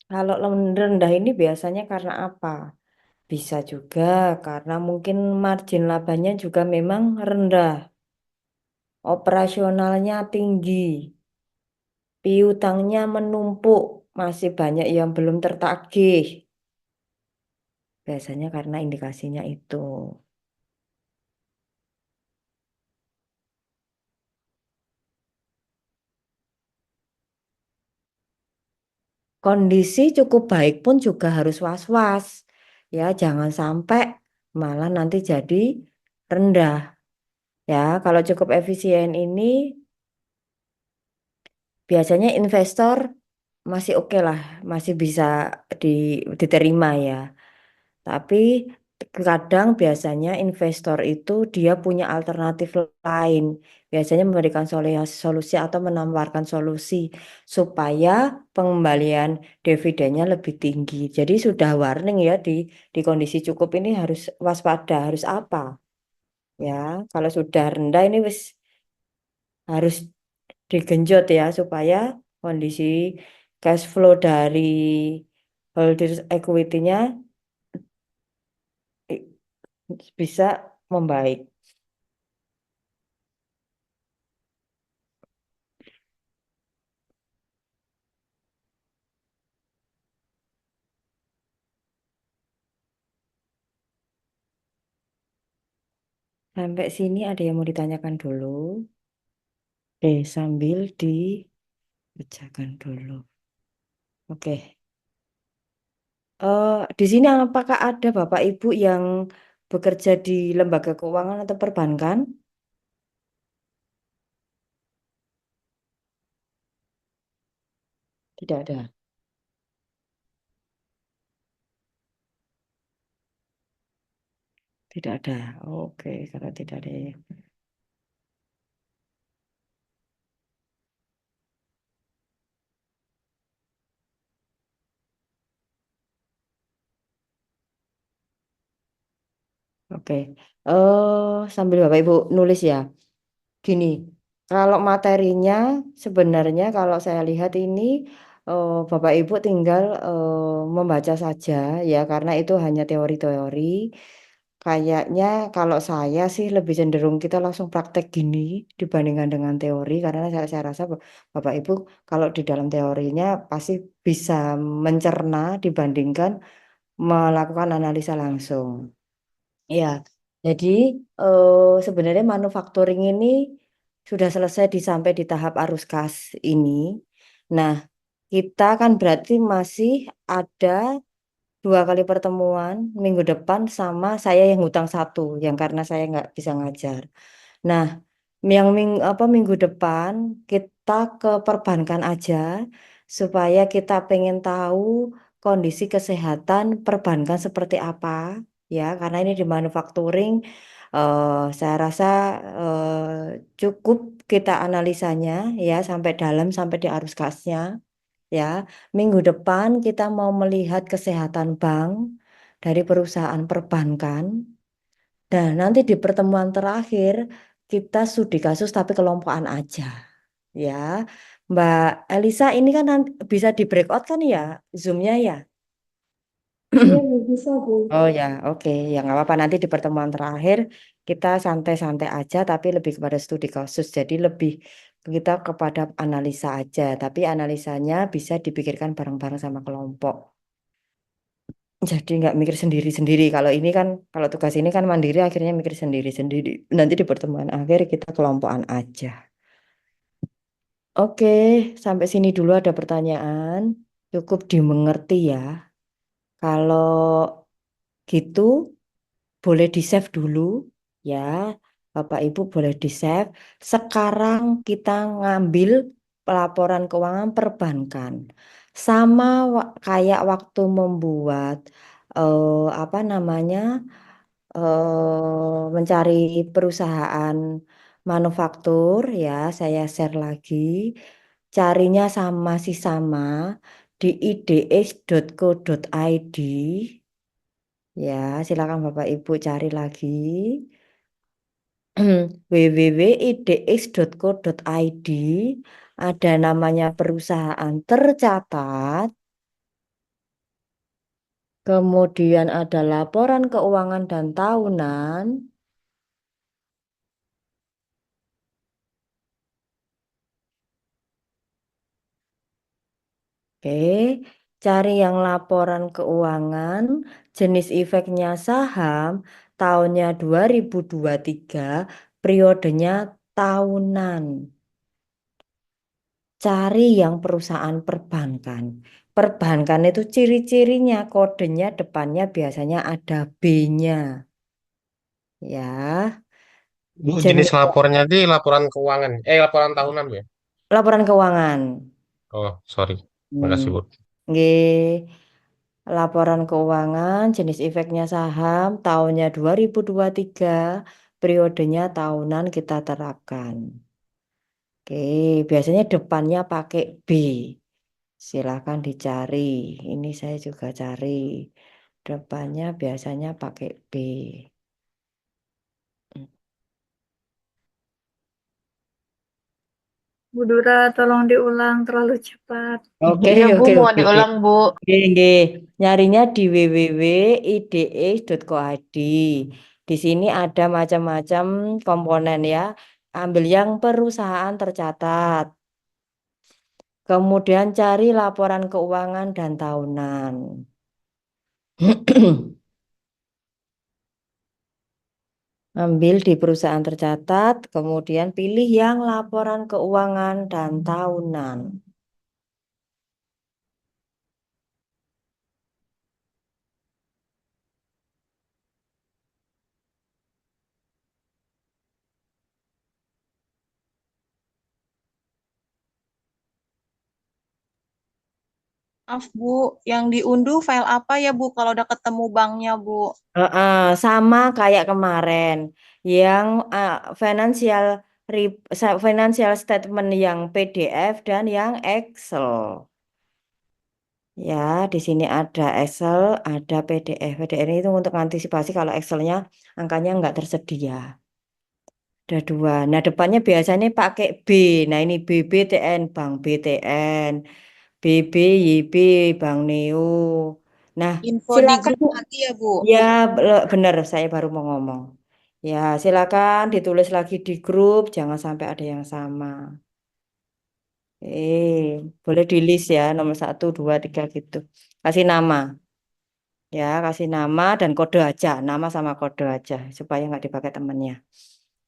[SPEAKER 2] Kalau rendah ini biasanya karena apa? Bisa juga karena mungkin margin labanya juga memang rendah, operasionalnya tinggi, piutangnya menumpuk, masih banyak yang belum tertagih. Biasanya karena indikasinya itu. Kondisi cukup baik pun juga harus was-was. Ya, jangan sampai malah nanti jadi rendah. Ya, kalau cukup efisien ini biasanya investor masih oke lah, masih bisa diterima ya. Tapi kadang biasanya investor itu dia punya alternatif lain. Biasanya memberikan solusi atau menawarkan solusi supaya pengembalian dividennya lebih tinggi. Jadi sudah warning ya di kondisi cukup ini harus waspada, harus apa? Ya, kalau sudah rendah ini harus digenjot ya supaya kondisi cash flow dari holders equity-nya bisa membaik. Sampai sini ada yang mau ditanyakan dulu? Sambil dikerjakan dulu. Oke. Di sini apakah ada Bapak Ibu yang bekerja di lembaga keuangan atau perbankan? Tidak ada. Tidak ada. Oke, kalau tidak ada. Oke. Sambil Bapak Ibu nulis ya. Gini, kalau materinya sebenarnya kalau saya lihat ini Bapak Ibu tinggal membaca saja ya karena itu hanya teori-teori. Kayaknya kalau saya sih lebih cenderung kita langsung praktek gini dibandingkan dengan teori karena saya rasa Bapak Ibu kalau di dalam teorinya pasti bisa mencerna dibandingkan melakukan analisa langsung. Ya, jadi sebenarnya manufacturing ini sudah selesai sampai di tahap arus kas ini. Nah, kita kan berarti masih ada 2 kali pertemuan minggu depan sama saya yang hutang 1, yang karena saya nggak bisa ngajar. Nah, yang minggu depan kita ke perbankan aja supaya kita pengen tahu kondisi kesehatan perbankan seperti apa ya karena ini di manufacturing saya rasa cukup kita analisanya ya sampai dalam sampai di arus kasnya ya. Minggu depan kita mau melihat kesehatan bank dari perusahaan perbankan dan nanti di pertemuan terakhir kita studi kasus tapi kelompokan aja ya. Mbak Elisa ini kan bisa di breakout kan ya Zoom-nya ya?
[SPEAKER 1] Iya, Bu, bisa, Bu.
[SPEAKER 2] Oh ya, oke. Ya nggak apa-apa. Nanti di pertemuan terakhir kita santai-santai aja, tapi lebih kepada studi kasus. Jadi lebih kita kepada analisa aja. Tapi analisanya bisa dipikirkan bareng-bareng sama kelompok. Jadi nggak mikir sendiri-sendiri. Kalau ini kan, kalau tugas ini kan mandiri, akhirnya mikir sendiri-sendiri. Nanti di pertemuan akhir kita kelompokan aja. Oke, sampai sini dulu ada pertanyaan. Cukup dimengerti ya. Kalau gitu boleh di-save dulu ya. Bapak Ibu boleh di-save. Sekarang kita ngambil pelaporan keuangan perbankan. Sama kayak waktu membuat apa namanya? Mencari perusahaan manufaktur ya, saya share lagi. Carinya masih sama di ids.co.id ya, silakan Bapak Ibu cari lagi www.idx.co.id, ada namanya perusahaan tercatat, kemudian ada laporan keuangan dan tahunan. Oke, cari yang laporan keuangan, jenis efeknya saham, tahunnya 2023, periodenya tahunan. Cari yang perusahaan perbankan. Perbankan itu ciri-cirinya, kodenya depannya biasanya ada B-nya. Ya,
[SPEAKER 8] Bu, jenis
[SPEAKER 2] jenis
[SPEAKER 8] laporannya di laporan keuangan. Laporan tahunan, Bu ya?
[SPEAKER 2] laporan keuangan.
[SPEAKER 8] Oh, sorry.
[SPEAKER 2] Hmm.
[SPEAKER 8] Makasih, Bu.
[SPEAKER 2] Nggih. Laporan keuangan, jenis efeknya saham, tahunnya 2023, periodenya tahunan kita terapkan. Oke, biasanya depannya pakai B. Silakan dicari. Ini saya juga cari. Depannya biasanya pakai B.
[SPEAKER 5] Bu Dura, tolong diulang terlalu cepat.
[SPEAKER 2] Oke,
[SPEAKER 4] Iya, Bu,
[SPEAKER 2] oke,
[SPEAKER 4] mau
[SPEAKER 2] oke.
[SPEAKER 4] diulang, Bu.
[SPEAKER 2] Oke, oke. Nyarinya di www.idx.co.id. Di sini ada macam-macam komponen ya. Ambil yang perusahaan tercatat. Kemudian cari laporan keuangan dan tahunan. Ambil di perusahaan tercatat, kemudian pilih yang laporan keuangan dan tahunan.
[SPEAKER 7] Maaf Bu, yang diunduh file apa ya Bu kalau udah ketemu banknya Bu?
[SPEAKER 2] Sama kayak kemarin, yang financial financial statement yang PDF dan yang Excel. Ya, di sini ada Excel, ada PDF. PDF itu untuk antisipasi kalau Excelnya angkanya nggak tersedia. Ada dua. Nah, depannya biasanya pakai B. Nah, ini BBTN, Bank BTN, BBYB, Bank Neo. Nah,
[SPEAKER 7] Info di
[SPEAKER 2] silakan.
[SPEAKER 7] grup nanti ya Bu.
[SPEAKER 2] Ya, benar, saya baru mau ngomong. Ya, silakan ditulis lagi di grup, jangan sampai ada yang sama. Boleh di list ya, nomor 1, 2, 3 gitu. Kasih nama, ya, kasih nama dan kode aja, nama sama kode aja, supaya nggak dipakai temennya,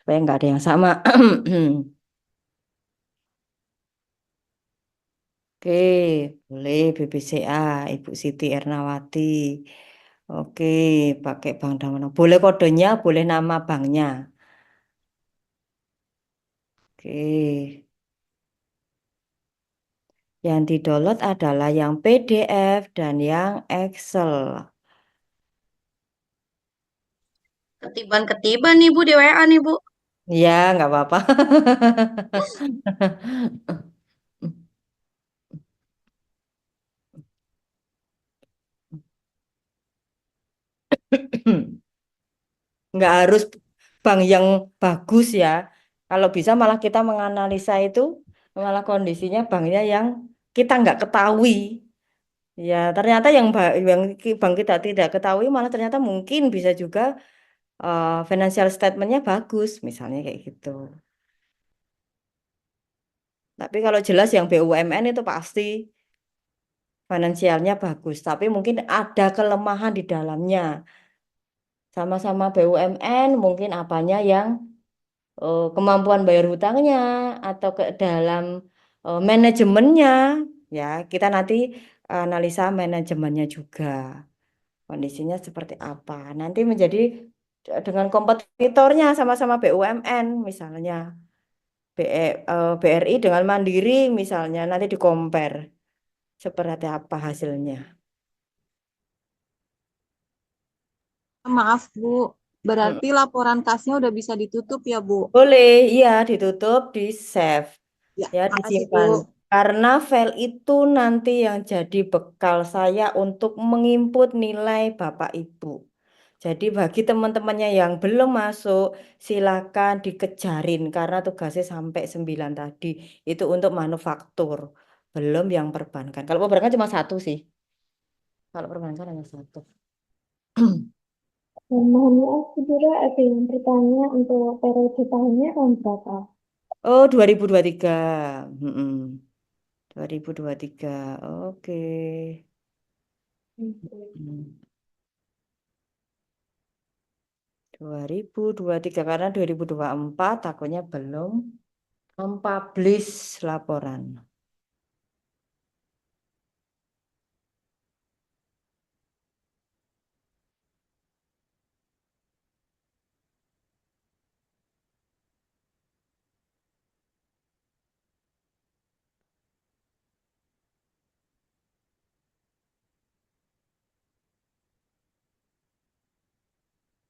[SPEAKER 2] supaya nggak ada yang sama. Oke, boleh BBCA, Ibu Siti Ernawati. Oke, pakai bank Damanik. Boleh kodenya, boleh nama banknya. Oke. Yang di-download adalah yang PDF dan yang Excel.
[SPEAKER 7] Ketiban-ketiban nih Bu di WA nih Bu.
[SPEAKER 2] Ya, nggak apa-apa. Nggak harus bank yang bagus ya. Kalau bisa malah kita menganalisa itu, malah kondisinya banknya yang kita nggak ketahui. Ya, ternyata yang bank kita tidak ketahui, malah ternyata mungkin bisa juga financial statementnya bagus, misalnya kayak gitu. Tapi kalau jelas yang BUMN itu pasti finansialnya bagus, tapi mungkin ada kelemahan di dalamnya. Sama-sama BUMN, mungkin apanya yang kemampuan bayar hutangnya atau ke dalam manajemennya, ya kita nanti analisa manajemennya juga. Kondisinya seperti apa. Nanti menjadi dengan kompetitornya sama-sama BUMN misalnya. BRI dengan Mandiri misalnya. Nanti di-compare seperti apa hasilnya.
[SPEAKER 7] Maaf Bu,
[SPEAKER 2] Mm.
[SPEAKER 7] berarti laporan kasnya udah bisa ditutup ya Bu?
[SPEAKER 2] Boleh, iya ditutup, di-save,
[SPEAKER 7] Ya,
[SPEAKER 2] ya
[SPEAKER 7] makasih
[SPEAKER 2] disimpan.
[SPEAKER 7] Bu.
[SPEAKER 2] Karena file itu nanti yang jadi bekal saya untuk menginput nilai Bapak Ibu. Jadi bagi teman-temannya yang belum masuk, silakan dikejarin karena tugasnya sampai 9 tadi. Itu untuk manufaktur, belum yang perbankan. Kalau perbankan cuma satu sih. Kalau perbankan hanya satu.
[SPEAKER 1] Mohon maaf, Bu Dora, ada yang bertanya untuk periode tahunnya tahun berapa?
[SPEAKER 2] Oh, 2023. Mm-mm. 2023. Oke. Hmm. 2023 karena 2024 takutnya belum mempublish laporan.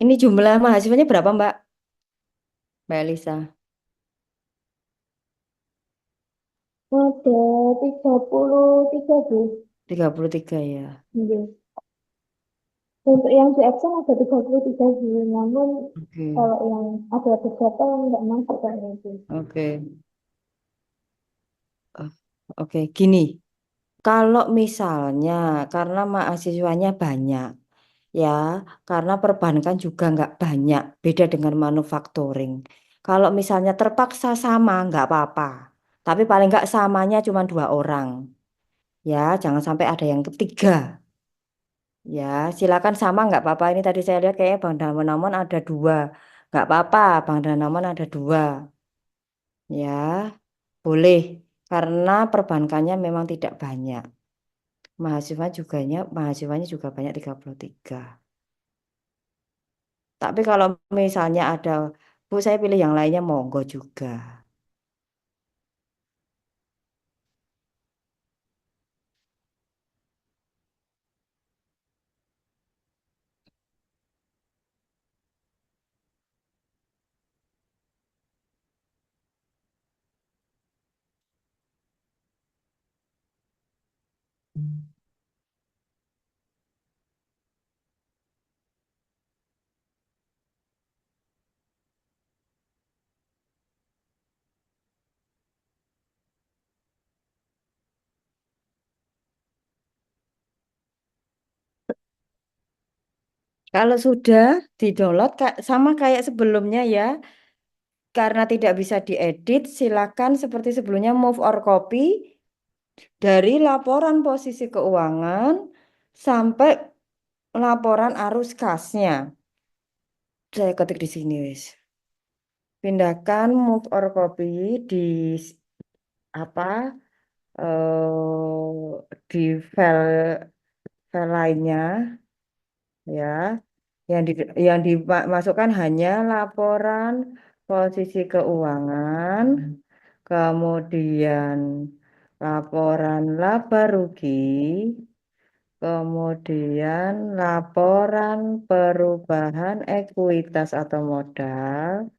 [SPEAKER 2] Ini jumlah mahasiswanya berapa, Mbak? Mbak Elisa?
[SPEAKER 1] Ada 33, Bu.
[SPEAKER 2] 33 ya.
[SPEAKER 1] Iya. Untuk yang di absen ada 33, Bu. Namun
[SPEAKER 2] Oke.
[SPEAKER 1] kalau yang ada beberapa yang nggak masuk kan itu.
[SPEAKER 2] Oke. Oh, oke, gini. Kalau misalnya karena mahasiswanya banyak, ya, karena perbankan juga nggak banyak, beda dengan manufacturing. Kalau misalnya terpaksa sama, nggak apa-apa. Tapi paling nggak samanya cuma 2 orang. Ya, jangan sampai ada yang ketiga. Ya, silakan sama nggak apa-apa. Ini tadi saya lihat kayaknya Bang Danamon ada 2. Nggak apa-apa, Bang Danamon ada 2. Ya, boleh. Karena perbankannya memang tidak banyak. Mahasiswanya juga banyak 33. Tapi kalau misalnya ada, Bu, saya pilih yang lainnya monggo juga. Kalau sudah di-download sama kayak sebelumnya ya, karena tidak bisa diedit, silakan seperti sebelumnya move or copy dari laporan posisi keuangan sampai laporan arus kasnya. Saya ketik di sini, wis. Pindahkan move or copy di apa di file lainnya ya. Yang dimasukkan hanya laporan posisi keuangan, kemudian laporan laba rugi, kemudian laporan perubahan ekuitas atau modal,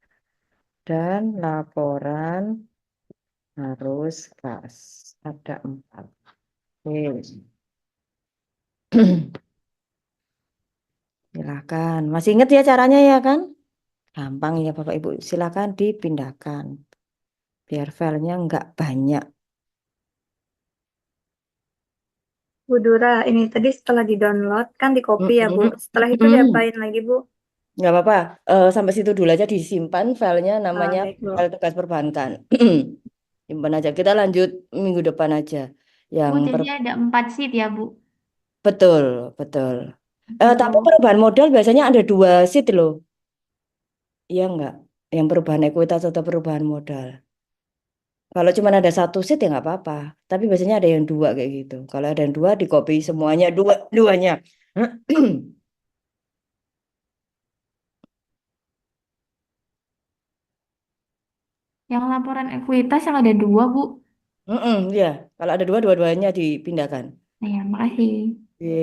[SPEAKER 2] dan laporan arus kas. Ada 4. Oke. Silakan. Masih ingat ya caranya ya kan? Gampang ya Bapak Ibu. Silakan dipindahkan. Biar filenya nggak banyak.
[SPEAKER 5] Bu Dura, ini tadi setelah di-download kan di copy ya, Bu. Setelah itu diapain lagi, Bu?
[SPEAKER 2] Nggak apa-apa. Sampai situ dulu aja disimpan filenya namanya
[SPEAKER 5] Baik, Bu.
[SPEAKER 2] file tugas perbankan. Simpan aja. Kita lanjut minggu depan aja. Yang
[SPEAKER 9] Bu, jadi ada 4 sheet ya, Bu?
[SPEAKER 2] betul, betul.
[SPEAKER 9] Oke,
[SPEAKER 2] Tapi
[SPEAKER 9] Bu.
[SPEAKER 2] perubahan modal biasanya ada 2 sheet loh. Iya nggak? Yang perubahan ekuitas atau perubahan modal. Kalau cuma ada satu sheet ya nggak apa-apa. Tapi biasanya ada yang dua kayak gitu. Kalau ada yang dua, di copy semuanya duanya.
[SPEAKER 9] Yang laporan ekuitas yang ada dua, Bu.
[SPEAKER 2] Ya, kalau ada dua, dua-duanya dipindahkan.
[SPEAKER 9] Nah, ya, makasih.
[SPEAKER 2] Oke.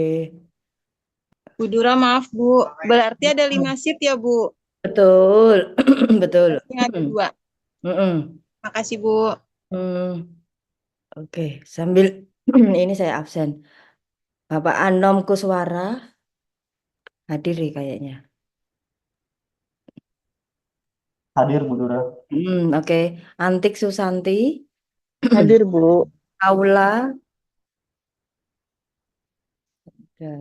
[SPEAKER 7] Bu Dura maaf Bu, berarti ada 5 sheet ya Bu?
[SPEAKER 2] Betul, betul.
[SPEAKER 7] Yang ada 2.
[SPEAKER 2] Mm-mm.
[SPEAKER 7] Makasih Bu.
[SPEAKER 2] Hmm. Oke, sambil ini saya absen. Bapak Anom Kuswara hadir nih kayaknya.
[SPEAKER 6] Hadir Bu Dura.
[SPEAKER 2] Oke. Antik Susanti,
[SPEAKER 4] Hadir, Bu.
[SPEAKER 2] Aula, ada.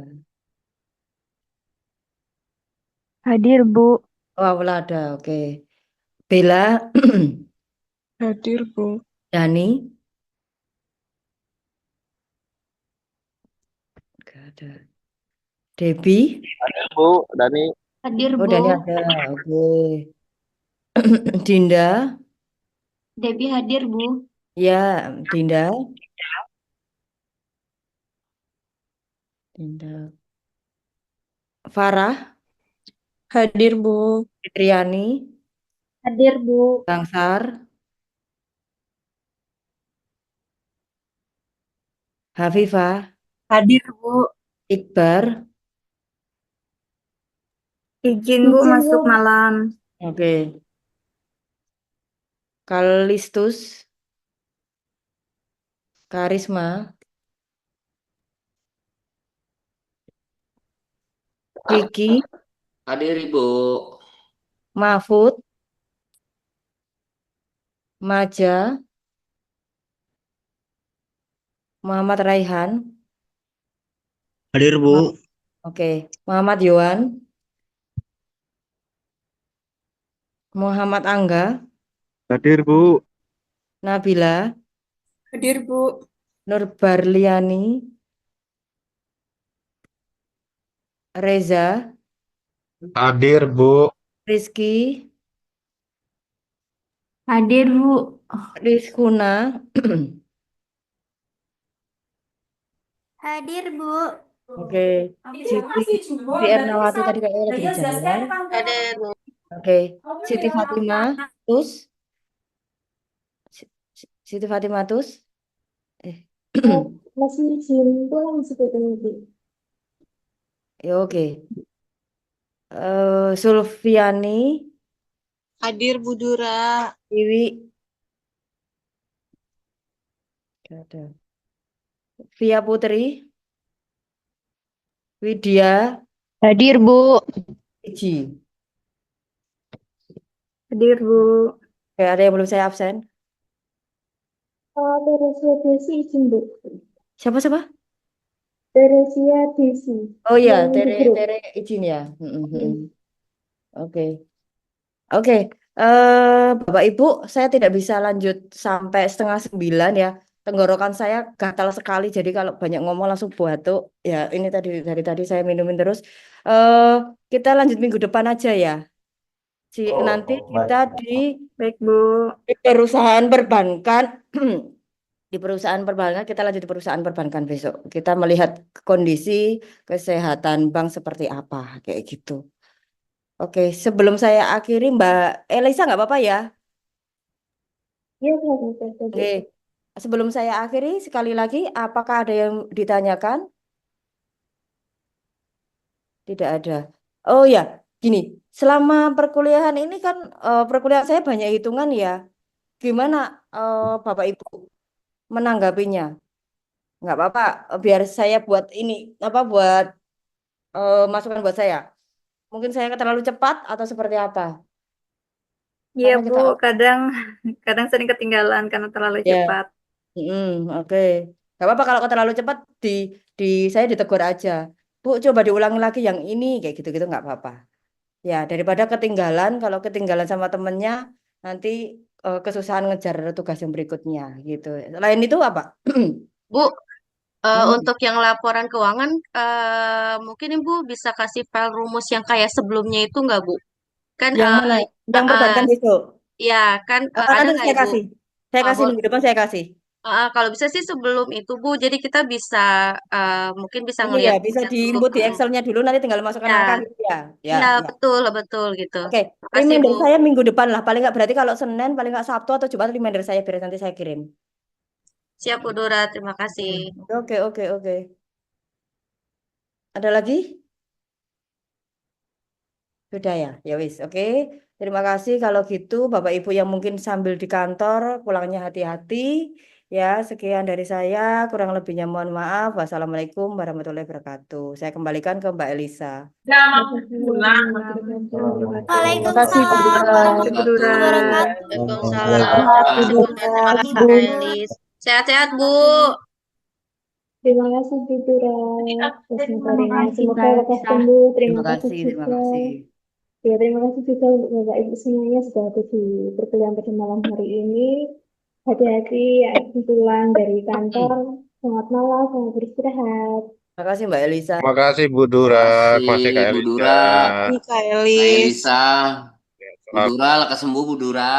[SPEAKER 5] Hadir, Bu.
[SPEAKER 2] Oh, Aula ada, oke. Bella,
[SPEAKER 7] Hadir Bu.
[SPEAKER 2] Dani, nggak ada. Debbie,
[SPEAKER 4] Bu, Dani.
[SPEAKER 9] Hadir,
[SPEAKER 2] oh
[SPEAKER 9] Bu.
[SPEAKER 2] Dani ada, oke. Dinda,
[SPEAKER 9] Debbie hadir, Bu.
[SPEAKER 2] ya Dinda, Dinda. Farah,
[SPEAKER 3] Hadir Bu.
[SPEAKER 2] Fitriani,
[SPEAKER 1] Hadir, Bu.
[SPEAKER 2] Bangsar, Hafifah,
[SPEAKER 3] Hadir Bu.
[SPEAKER 2] Iqbar,
[SPEAKER 5] Izin, Bu,
[SPEAKER 1] Izin,
[SPEAKER 5] masuk
[SPEAKER 1] Bu.
[SPEAKER 5] malam.
[SPEAKER 2] oke. Kalistus, Karisma, Kiki,
[SPEAKER 10] Hadir Ibu.
[SPEAKER 2] Mahfud, Maja, Muhammad Raihan,
[SPEAKER 8] Hadir Bu.
[SPEAKER 2] oke. Muhammad Yohan, Muhammad Angga,
[SPEAKER 8] Hadir Bu.
[SPEAKER 2] Nabila,
[SPEAKER 3] Hadir Bu.
[SPEAKER 2] Nur Barliani, Reza,
[SPEAKER 8] Hadir Bu.
[SPEAKER 2] Rizky,
[SPEAKER 9] Hadir, Bu.
[SPEAKER 2] Rizkuna,
[SPEAKER 9] Hadir, Bu.
[SPEAKER 2] oke. Siti Ernawati tadi kayaknya lagi di jalan.
[SPEAKER 7] Hadir Bu.
[SPEAKER 2] Oke. Siti Fatimah, Tus, Siti Fatimah Tus, eh,
[SPEAKER 1] Masih izin pulang seperti itu.
[SPEAKER 2] ya oke. Sulfiani,
[SPEAKER 7] Hadir Bu Dura.
[SPEAKER 2] Iwi, nggak ada. Via Putri, Widya,
[SPEAKER 4] Hadir, Bu.
[SPEAKER 2] Iji.
[SPEAKER 5] Hadir, Bu.
[SPEAKER 2] Oke, ada yang belum saya absen?
[SPEAKER 1] Teresia Desi izin, Bu.
[SPEAKER 2] Siapa?
[SPEAKER 1] Teresia Desi.
[SPEAKER 2] Oh iya,
[SPEAKER 1] Yang di grup.
[SPEAKER 2] Tere izin ya.
[SPEAKER 1] Hmm.
[SPEAKER 2] Oke. Oke, Bapak Ibu, saya tidak bisa lanjut sampai 8:30 ya. Tenggorokan saya gatal sekali, jadi kalau banyak ngomong langsung batuk. Ya, ini dari tadi saya minumin terus. eh kita lanjut minggu depan aja ya. Nanti kita
[SPEAKER 6] Baik.
[SPEAKER 5] Baik, Bu.
[SPEAKER 2] di perusahaan perbankan, di perusahaan perbankan kita lanjut di perusahaan perbankan besok. Kita melihat kondisi kesehatan bank seperti apa, kayak gitu. Oke, sebelum saya akhiri, Mbak Elisa nggak apa-apa ya?
[SPEAKER 1] Iya, Bu.
[SPEAKER 2] Oke, sebelum saya akhiri, sekali lagi, apakah ada yang ditanyakan? Tidak ada. Oh ya, gini, selama perkuliahan ini kan, perkuliahan saya banyak hitungan ya. Gimana Bapak Ibu menanggapinya? Nggak apa-apa, biar saya buat ini, buat masukan buat saya. Mungkin saya terlalu cepat atau seperti apa?
[SPEAKER 5] Iya,
[SPEAKER 2] Karena
[SPEAKER 5] Bu.
[SPEAKER 2] kita,
[SPEAKER 5] Kadang sering ketinggalan karena terlalu
[SPEAKER 2] ya.
[SPEAKER 5] cepat.
[SPEAKER 2] Oke. Gak apa-apa kalau terlalu cepat saya ditegur aja. Bu, coba diulangi lagi yang ini kayak gitu-gitu nggak apa-apa. Ya, daripada ketinggalan, kalau ketinggalan sama temennya nanti kesusahan ngejar tugas yang berikutnya gitu. Selain itu apa?
[SPEAKER 11] Bu,
[SPEAKER 2] Hmm,
[SPEAKER 11] untuk yang laporan keuangan, mungkin Ibu bisa kasih file rumus yang kayak sebelumnya itu nggak, Bu? Kan,
[SPEAKER 2] yang mana? Yang perbankan besok.
[SPEAKER 11] ya kan ada
[SPEAKER 2] Nanti
[SPEAKER 11] nggak
[SPEAKER 2] saya
[SPEAKER 11] Ibu?
[SPEAKER 2] kasih. Saya kasih
[SPEAKER 11] Bo-
[SPEAKER 2] minggu depan saya kasih.
[SPEAKER 11] kalau bisa sih sebelum itu Bu, jadi kita bisa mungkin bisa
[SPEAKER 2] Ini
[SPEAKER 11] ngelihat
[SPEAKER 2] ya bisa
[SPEAKER 11] dulu.
[SPEAKER 2] diinput di Excelnya dulu nanti tinggal masukkan
[SPEAKER 11] Ya,
[SPEAKER 2] angka gitu ya. Ya,
[SPEAKER 11] ya
[SPEAKER 2] ya.
[SPEAKER 11] betul betul gitu.
[SPEAKER 2] Oke,
[SPEAKER 11] Makasih Bu.
[SPEAKER 2] reminder saya minggu depan lah. Paling nggak berarti kalau Senin, paling nggak Sabtu atau Jumat reminder saya biar nanti saya kirim.
[SPEAKER 11] Siap Bu Dora, terima kasih.
[SPEAKER 2] Oke, oke, oke. Ada lagi? Sudah ya, ya wis. Oke, terima kasih kalau gitu Bapak Ibu yang mungkin sambil di kantor pulangnya hati-hati. Ya, sekian dari saya. Kurang lebihnya mohon maaf. Wassalamualaikum warahmatullahi wabarakatuh. Saya kembalikan ke Mbak Elisa.
[SPEAKER 1] Makasih warahmatullahi
[SPEAKER 4] Terima kasih Bu
[SPEAKER 1] wabarakatuh.
[SPEAKER 4] Dura.
[SPEAKER 5] Makasih Bu Dura.
[SPEAKER 11] Waalaikumsalam.
[SPEAKER 4] Sehat Bu
[SPEAKER 11] Terima
[SPEAKER 4] Dura.
[SPEAKER 11] kasih Bu Elis. Sehat-sehat Bu.
[SPEAKER 1] Terima kasih Bu Dura. Terus
[SPEAKER 9] Terima kasih
[SPEAKER 1] semoga
[SPEAKER 9] Mbak
[SPEAKER 1] lekas
[SPEAKER 9] Elisa.
[SPEAKER 1] sembuh.
[SPEAKER 2] Terima
[SPEAKER 1] Terima kasih
[SPEAKER 2] kasih, terima
[SPEAKER 1] juga.
[SPEAKER 2] kasih.
[SPEAKER 1] Ya, terima kasih juga untuk Bapak Ibu semuanya sudah hadir di perkuliahan pada malam hari ini. Hati-hati ya pulang dari kantor. Selamat malam, selamat beristirahat.
[SPEAKER 2] Terima kasih Mbak Elisa.
[SPEAKER 8] Terima kasih Bu Dura, terima kasih Kak
[SPEAKER 10] Bu
[SPEAKER 8] Elisa.
[SPEAKER 10] Dura,
[SPEAKER 7] Ika
[SPEAKER 10] Kak
[SPEAKER 7] Elis.
[SPEAKER 10] Elisa, Bu Dura, lekas sembuh Bu Dura.